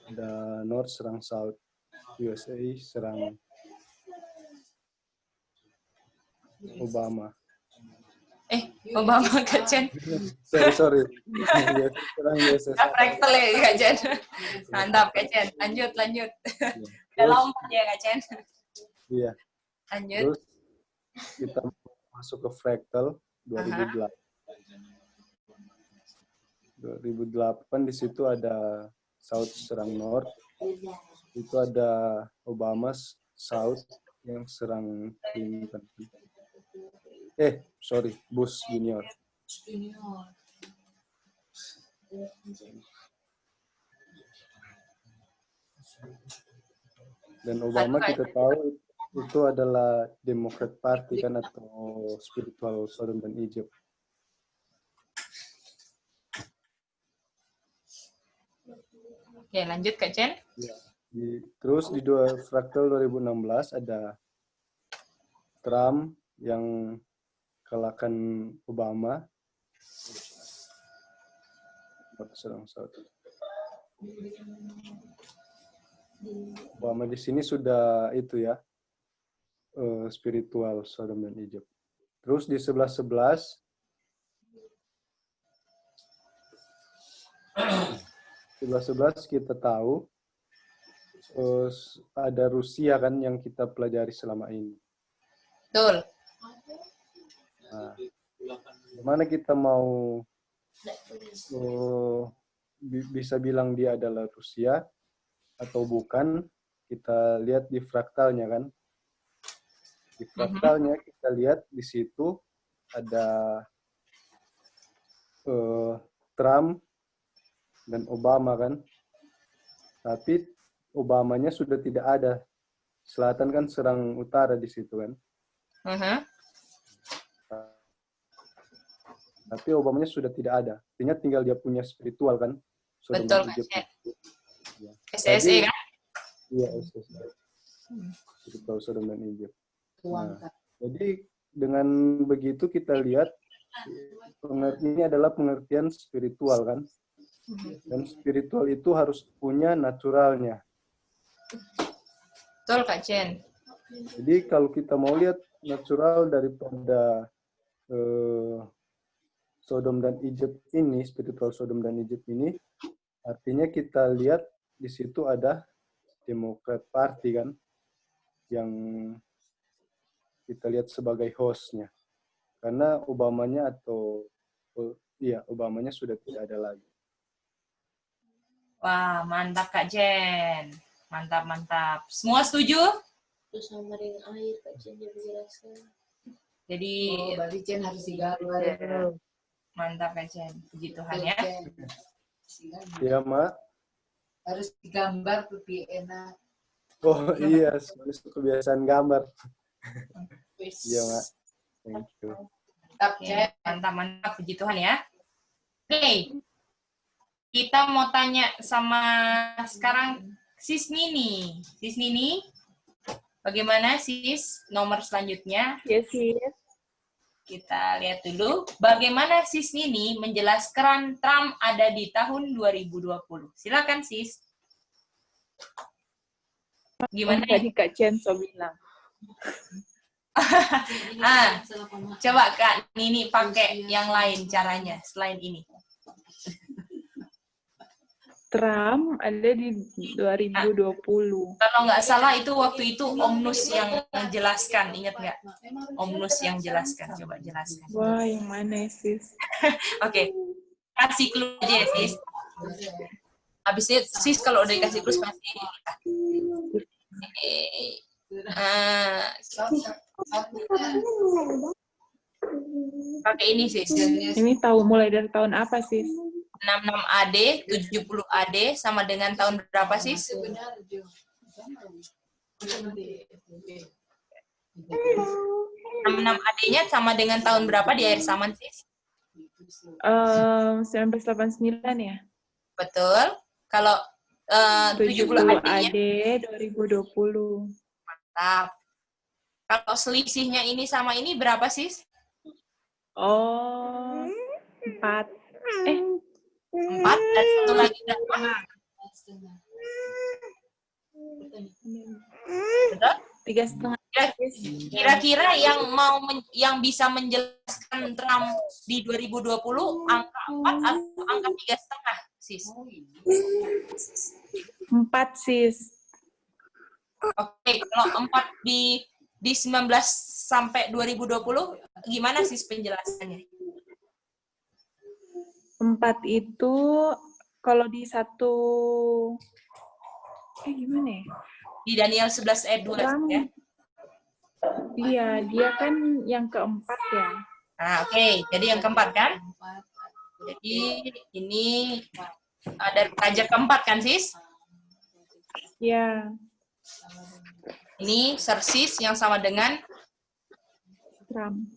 ada North serang South, USA serang Obama. Obama, Kak Chen. Sorry. Serang USA. Rektel ya, Kak Chen. Mantap, Kak Chen. Lanjut. Udah lompat ya, Kak Chen. Iya. Lanjut. Terus kita masuk ke fractal 2008. 2008 di situ ada South serang North. Itu ada Obama South yang serang Clinton. Bush Junior. Dan Obama kita tahu itu adalah Democrat Party kan, atau spiritual Sodom dan Egypt. Oke, lanjut, Kak Chen. Ya. Terus di fractal 2016 ada Trump yang kalahkan Obama. Obama di sini sudah itu ya, spiritual Sodom dan Egypt. Terus di 11:11 kita tahu ada Rusia kan yang kita pelajari selama ini. Betul. Nah, gimana kita mau bisa bilang dia adalah Rusia atau bukan? Kita lihat di fraktalnya kan. Di fraktalnya kita lihat di situ ada Trump dan Obama kan. Tapi Obamanya sudah tidak ada. Selatan kan serang utara di situ kan. Tapi Obamanya sudah tidak ada. Artinya tinggal dia punya spiritual kan. Betul, Kak. SSE kan? Iya, SSE. Spiritual Sodom dan Egypt. Nah, jadi dengan begitu kita lihat ini adalah pengertian spiritual kan. Dan spiritual itu harus punya naturalnya. Betul, Kak Chen. Jadi kalau kita mau lihat natural daripada Sodom dan Egypt ini, spiritual Sodom dan Egypt ini, artinya kita lihat di situ ada Democrat Party kan, yang kita lihat sebagai hostnya. Karena Obamanya Obamanya sudah tidak ada lagi. Wah, mantap Kak Jen. Mantap. Semua setuju? Terus samarin air, Kak Jen dia menjelaskan. Jadi, berarti Jen harus digambar ya. Mantap Kak Jen. Puji Tuhan ya. Ya, Mak. Harus digambar lebih enak. Oh iya, kebiasaan gambar. Iya, Mak. Thank you. Mantap. Puji Tuhan ya. Oke. Kita mau tanya sama sekarang Sis Nini. Sis Nini, bagaimana Sis nomor selanjutnya? Yes, Sis. Kita lihat dulu. Bagaimana Sis Nini menjelaskan Trump ada di tahun 2020? Silakan Sis. Gimana? Tadi Kak Censo bilang. Coba Kak Nini pakai yang lain caranya selain ini. Trump ada di 2020. Kalau nggak salah itu waktu itu Om Nus yang menjelaskan, ingat nggak? Om Nus yang jelaskan, coba jelaskan. Wah, yang mana Sis? Oke, kasih clue aja ya Sis. Habis itu Sis kalau udah dikasih clue pasti. Pakai ini Sis. Ini tahu mulai dari tahun apa Sis? 66 AD, 70 AD sama dengan tahun berapa Sis? 66 AD-nya sama dengan tahun berapa di akhir zaman Sis? 1989 ya? Betul. Kalau 70 AD 2020. Mantap. Kalau selisihnya ini sama ini berapa Sis? Oh, 4. 4 dan satu lagi berapa? Betul? 3,5. Kira-kira yang bisa menjelaskan Trump di 2020 angka 4 atau angka 3,5 Sis? 4 Sis. Oke, kalau 4 di 19 sampai 2020 gimana Sis penjelasannya? 4 itu kalau di satu gimana ya? Di Daniel 11 ayat 2 ya. Iya, dia kan yang keempat ya. Nah, oke. Jadi yang keempat kan? Jadi ini ada raja keempat kan, Sis? Iya. Ini Xerxes yang sama dengan Trump.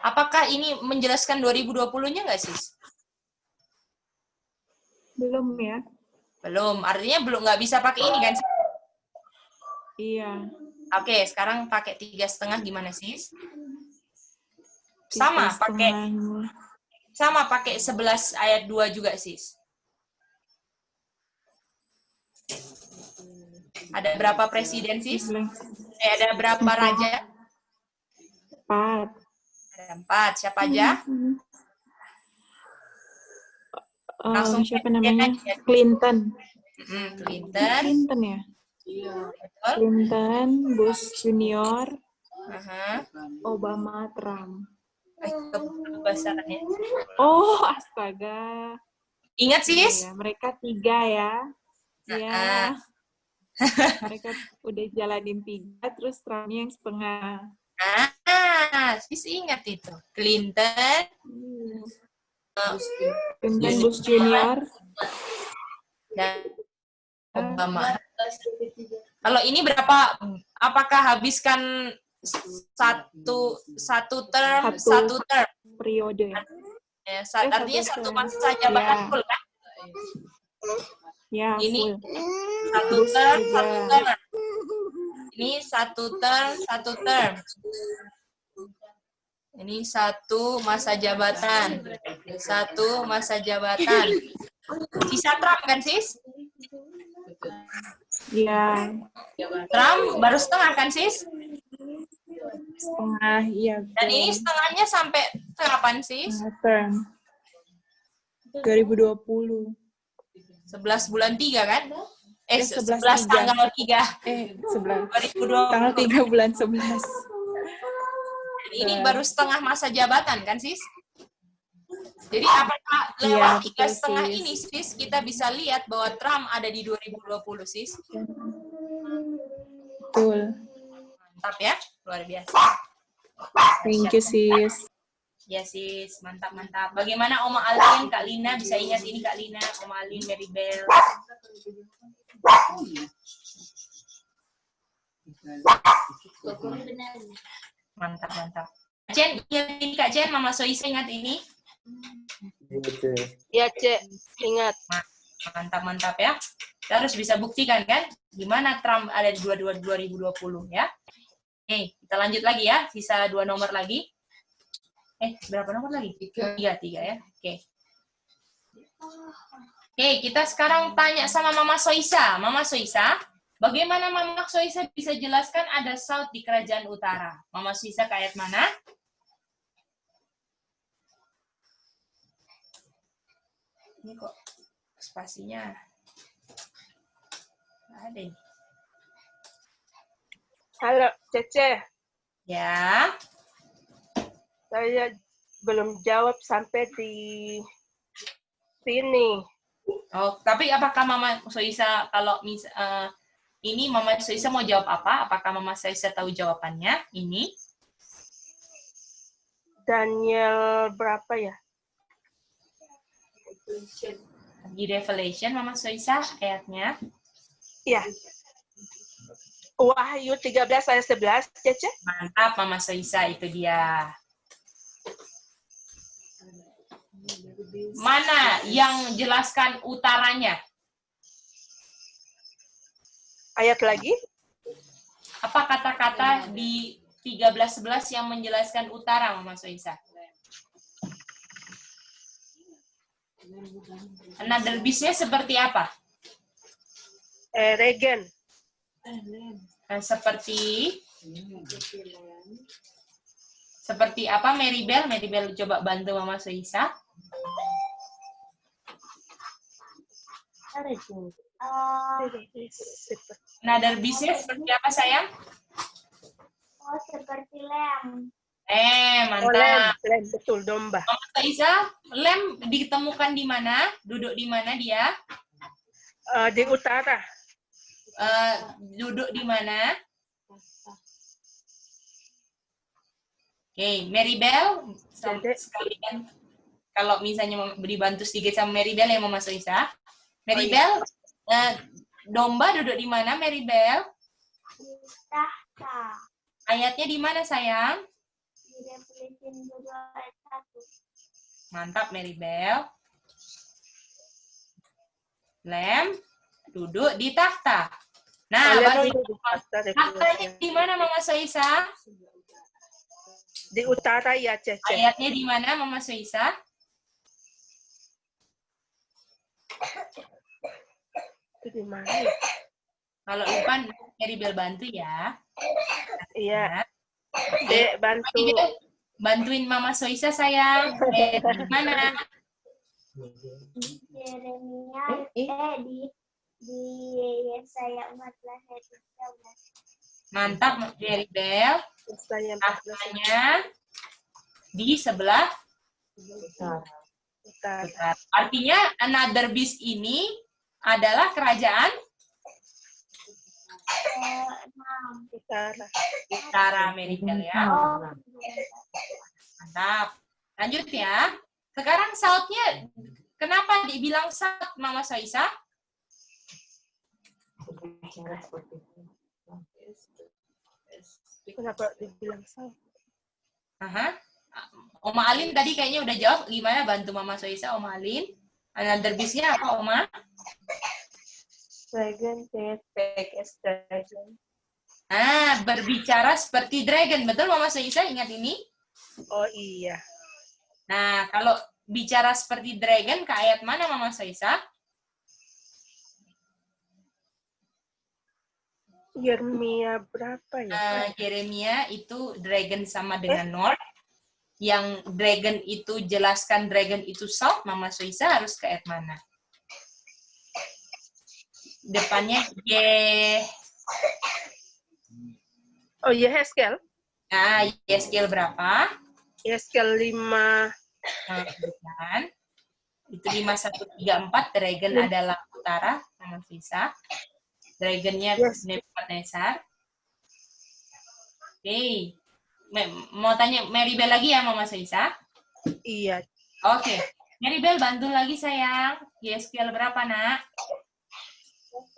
Apakah ini menjelaskan 2020-nya nggak, Sis? Belum ya. Belum. Artinya belum nggak bisa pakai ini kan? Iya. Oke, sekarang pakai 3,5 gimana, Sis? Sama pakai 11 ayat 2 juga, Sis. Ada berapa presiden, Sis? Ada berapa raja? 4. Ada 4. Siapa aja? Langsung siapa namanya? Clinton. Clinton ya? Clinton, Bush Junior, Obama, Trump. Kebesarannya. Oh, astaga. Ingat, Sis? Ya, mereka 3 ya. Iya. Mereka udah jalanin 3, terus Trumpnya yang setengah. Sis ingat itu. Clinton, Bush Junior, dan Obama. Kalau ini berapa? Apakah habiskan satu term? Periode. Ya, artinya satu masa jabatan full kan? Ya, ini full. satu term. Ini satu term. Ini satu masa jabatan. Sisa Trump kan, Sis? Iya. Trump baru setengah kan, Sis? Setengah, iya. Dan ini setengahnya sampai kapan, Sis? Term. 2020. 11 bulan 3 kan? 11 3. tanggal 3. 11. 2020. Tanggal 3 bulan 11. ini baru setengah masa jabatan kan, Sis? Jadi apakah lewat 3,5 ini, Sis, kita bisa lihat bahwa Trump ada di 2020, Sis? Betul. Mantap ya, luar biasa. Thank you, Sis. Ya, Sis, mantap-mantap. Bagaimana Oma Alin, Kak Lina, bisa ingat ini Kak Lina, Oma Alin, Mary Bell? Mantap, mantap. Jen, ingat ini Kak Jen, Mama Soisa ingat ini? Iya, Cek. Ingat. Mantap, mantap ya. Kita harus bisa buktikan kan, gimana Trump ada di 2020 ya. Oke, kita lanjut lagi ya, sisa 2 nomor lagi. Berapa nomor lagi? 3 ya. Oke, kita sekarang tanya sama Mama Soisa. Mama Soisa, bagaimana Mama Soisa bisa jelaskan ada South di Kerajaan Utara? Mama Soisa ke ayat mana? Ini kok spasinya nggak ada ini. Halo, Cece. Ya. Saya belum jawab sampai di sini. Oh, tapi apakah Mama Soisa kalau ini Mama Soisa mau jawab apa? Apakah Mama Soisa tahu jawabannya? Ini Daniel berapa ya? di Revelation Mama Soisa ayatnya. Iya. Wahyu 13 ayat 11, Cece. Mantap Mama Soisa, itu dia. Mana yang jelaskan utaranya? Ayat lagi? Apa kata-kata di 13:11 yang menjelaskan utara, Mama Soisa? Another business seperti apa? Regen. Seperti apa, Mary Bell? Mary Bell coba bantu Mama Soisa. Another business seperti apa, sayang? Oh, seperti lem. Mantap. Lem, betul, domba. Mama Soisa, lem ditemukan di mana? Duduk di mana dia? Di utara. Duduk di mana? Oke, Mary Bell, sekalian kalau misalnya dibantu sedikit sama Mary Bell yang Mama Soisa. Mary Bell, domba duduk di mana, Mary Bell? Di tahta. Ayatnya di mana, sayang? Di Revelation 2 ayat 1. Mantap, Mary Bell. Lem duduk di tahta. Nah, tahtanya di mana, Mama Soisa? Di utara ya, Cece. Ayatnya di mana, Mama Soisa? Itu di mana ya? Kalau lupa, Mary Bell bantu ya. Iya. Dek, bantu. Bantuin Mama Soisa, sayang. Di mana? Yeremia di Yesaya 14 ayat 13. Mantap, Mary Bell. Tahtanya di sebelah utara. Artinya another beast ini adalah kerajaan utara, Mary Bell ya. Mantap. Lanjut ya. Sekarang South-nya kenapa dibilang South, Mama Soisa? Kenapa dibilang South? Oma Alin tadi kayaknya udah jawab. Gimana bantu Mama Soisa, Oma Alin? Another beast-nya apa, Oma? Dragon, back as dragon. Berbicara seperti dragon. Betul, Mama Soisa? Ingat ini? Oh iya. Nah, kalau bicara seperti dragon, ke ayat mana, Mama Soisa? Yeremia berapa ya? Yeremia itu dragon sama dengan North. Yang dragon itu jelaskan dragon itu South, Mama Soisa harus ke ayat mana? Depannya Oh, Yehezkel. Nah, Yeskiel berapa? Yeskiel 5. Nah, bukan. Itu 5134, dragon adalah utara, Mama Fisa. Dragonnya Nebukadnezar. Oke. Mau tanya Maribel lagi ya, Mama Fisa? Iya. Oke. Maribel, bantu lagi sayang. Yeskiel berapa, Nak?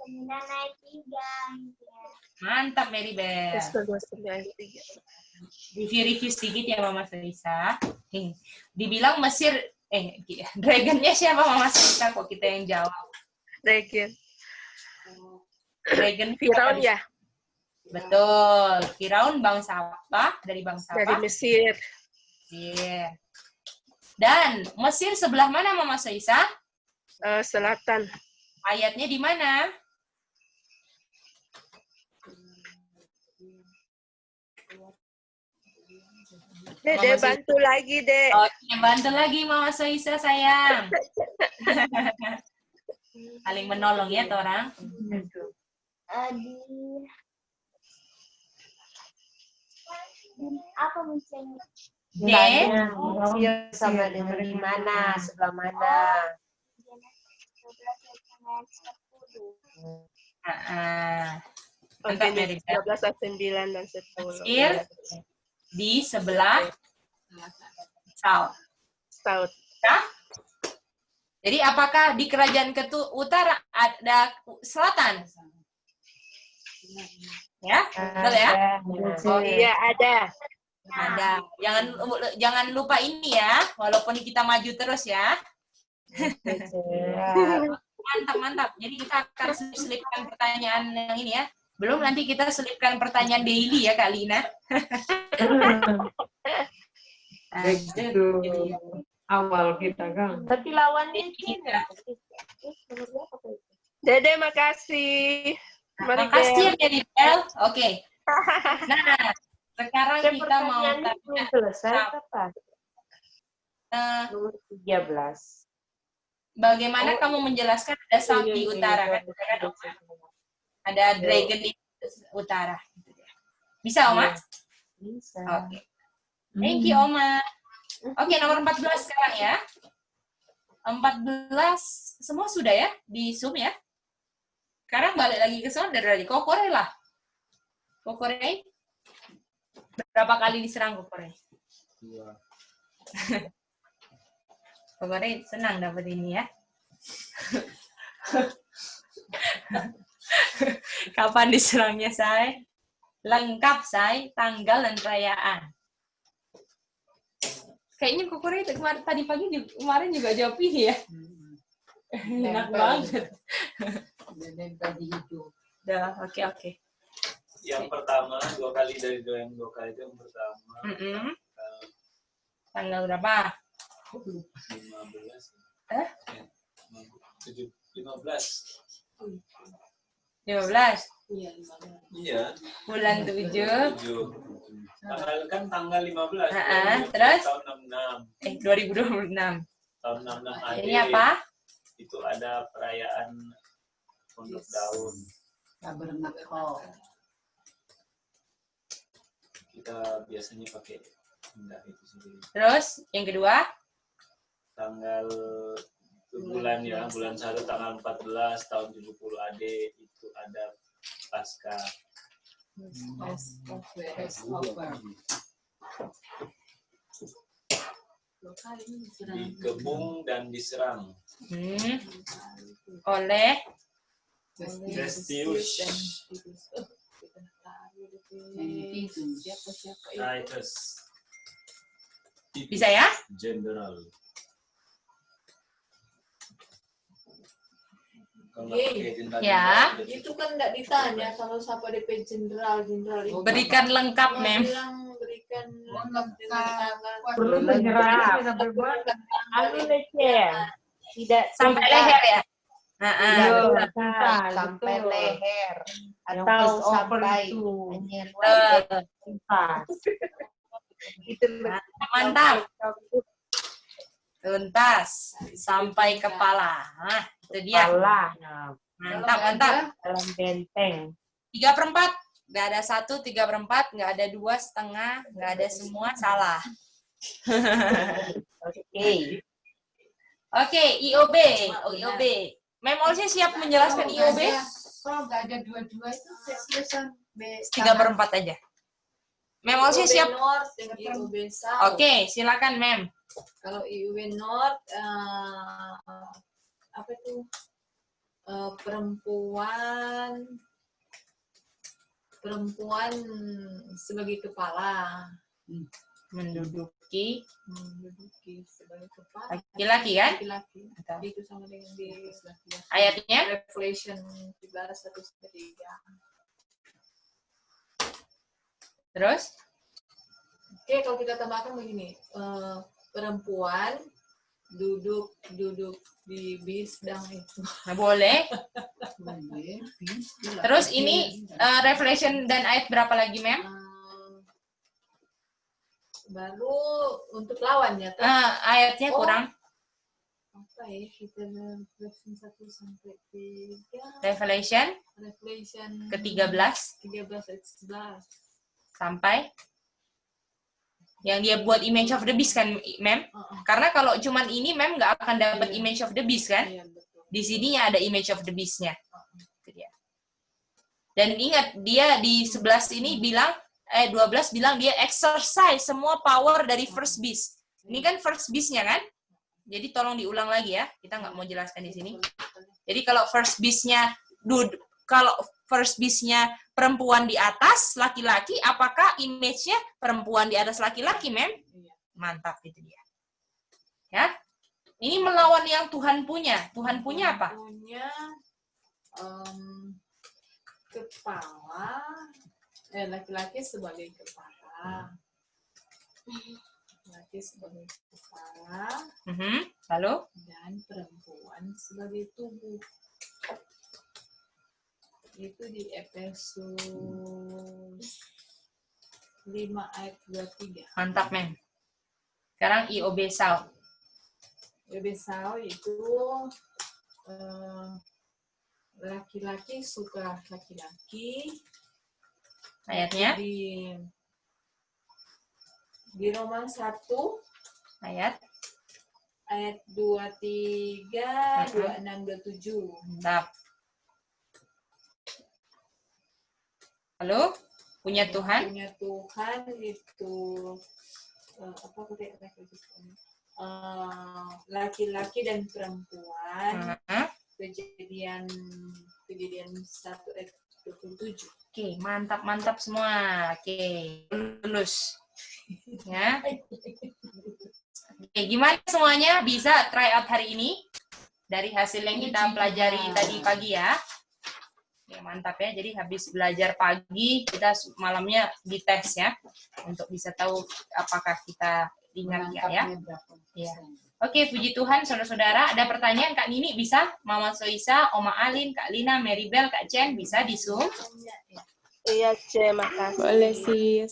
29 naik 3. Mantap, Maribel. Yeskiel 29 naik 3. Review sedikit ya, Mama Fisa. Dibilang Mesir, dragonnya siapa, Mama Fisa? Kok kita yang jawab? Dragon Firaun ya? Betul. Firaun bangsa apa? Dari bangsa apa? Dari Mesir. Mesir. Dan Mesir sebelah mana, Mama Saisa? Selatan. Ayatnya di mana? Dek, bantu lagi, Dek. Oke, bantu lagi Mama Saisa, sayang. Saling menolong ya, orang. Apa misalnya? Mesir sama dengan di mana, sebelah mana? Mantap, Maribel. 13, 9, dan 10. Mesir di sebelah South. Ya? Jadi apakah di kerajaan utara ada selatan? Ya, betul ya? Oh iya, ada. Ada. Jangan lupa ini ya, walaupun kita maju terus ya. Mantap. Jadi kita akan selipkan pertanyaan yang ini ya. Belum nanti kita selipkan pertanyaan daily ya, Kak Lina. Itu awal kita kan. Tapi lawannya Cina. Dede, makasih. Makasih ya, Maribel. Oke. Nah, sekarang kita mau tanya. Selesai kapan? Nomor 13. Bagaimana kamu menjelaskan ada South di utara kan? Ada dragon di utara. Bisa, Oma? Bisa. Oke. Thank you, Oma. Oke, nomor 14 sekarang ya. 14 semua sudah ya di Zoom ya. Sekarang balik lagi ke soal dari Kokore lah. Kokore. Berapa kali diserang Kokore? 2. Kokore senang dapat ini ya. Kapan diserangnya, Say? Lengkap, Say. Tanggal dan perayaan. Kayaknya Kokore tadi pagi kemarin juga jawab ini ya. Enak banget. Dan tadi itu. Udah, oke. Yang pertama, 2 kali dari 2 kali itu yang pertama. Tanggal berapa? 15. 15. Iya. Bulan 7. Tanggal 15. Terus? Tahun 2026. 66. Tahun 66 AD. Ini apa? Itu ada perayaan Pondok Daun. Tabernakel. Kita biasanya pakai indah itu sendiri. Terus yang kedua? Tanggal bulan 1 tanggal 14 tahun 70 AD itu ada Paskah. Dikepung dan diserang oleh Vestius Titus. Bisa ya? Jenderal. Ya. Itu kan enggak ditanya kalau siapa DP jenderal itu. Berikan lengkap, Mem. Berikan lengkap dengan tanggal. Perlu menyerah. Anu leher. Tidak sampai leher ya? Sampai leher atau sampai itu mantap. Tuntas sampai kepala. Nah, itu dia. Kepala. Mantap. Dalam benteng. 3/4. Nggak ada 1, 3/4, nggak ada 2,5, nggak ada semua, salah. Oke. Oke, IOB. IOB. Mem Olsya siap menjelaskan IOB? Kalau nggak ada 22 itu tulisan B. 3/4 aja. Mem Olsya siap? North dengan IUB South. Oke, silakan Mem. Kalau IUB North, apa itu? Perempuan sebagai kepala. Menduduki Sebagai kepala. laki-laki kan? Laki-laki. Itu sama dengan di laki-laki. Ayatnya? Revelation 13:1-3. Terus? Oke, kalau kita tambahkan begini, perempuan duduk di bis dan itu. Nah, boleh. Terus ini Revelation dan ayat berapa lagi, Mem? Baru untuk lawannya. Ayatnya kurang. Apa ya? Kita Revelation 1-3. Revelation ke-13 13 ayat 11. sampai yang dia buat image of the beast kan, Mem? Karena kalau cuman ini Mem nggak akan dapat image of the beast kan? Di sininya ada image of the beast-nya. Itu dia. Dan ingat, dia di 11 ini bilang 12 bilang dia exercise semua power dari first beast. Ini kan first beast-nya kan? Jadi tolong diulang lagi ya. Kita nggak mau jelaskan di sini. Jadi kalau first beast-nya perempuan di atas laki-laki, apakah image-nya perempuan di atas laki-laki, Mem? Mantap, itu dia. Ya. Ini melawan yang Tuhan punya. Tuhan punya apa? Punya kepala, laki-laki sebagai kepala. Laki sebagai kepala. Lalu? Dan perempuan sebagai tubuh. Itu di Efesus 5 ayat 23. Mantap, Mem. Sekarang IOB South. IOB South itu laki-laki suka laki-laki. Ayatnya? Di Roma 1 ayat 23, 26, 27. Mantap. Lalu punya Tuhan? Punya Tuhan itu laki-laki dan perempuan. Kejadian 1 ayat 27. Oke, mantap semua. Oke, lulus. Ya. Oke, gimana semuanya? Bisa try out hari ini dari hasil yang kita pelajari tadi pagi ya? Ya, mantap ya. Jadi habis belajar pagi, kita malamnya dites ya, untuk bisa tahu apakah kita ingat nggak ya. Ya. Oke, puji Tuhan, saudara-saudara. Ada pertanyaan, Kak Nini bisa? Mama Soisa, Oma Alin, Kak Lina, Maribel, Kak Chen, bisa di Zoom? Iya, Chen, makasih. Boleh, sis.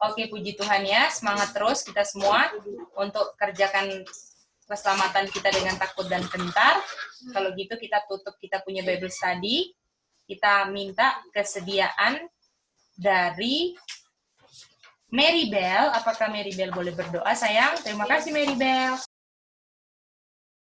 Oke, puji Tuhan ya. Semangat terus kita semua untuk kerjakan keselamatan kita dengan takut dan gentar. Kalau gitu kita tutup kita punya Bible study. Kita minta kesediaan dari Maribel. Apakah Maribel boleh berdoa, sayang? Terima kasih, Maribel.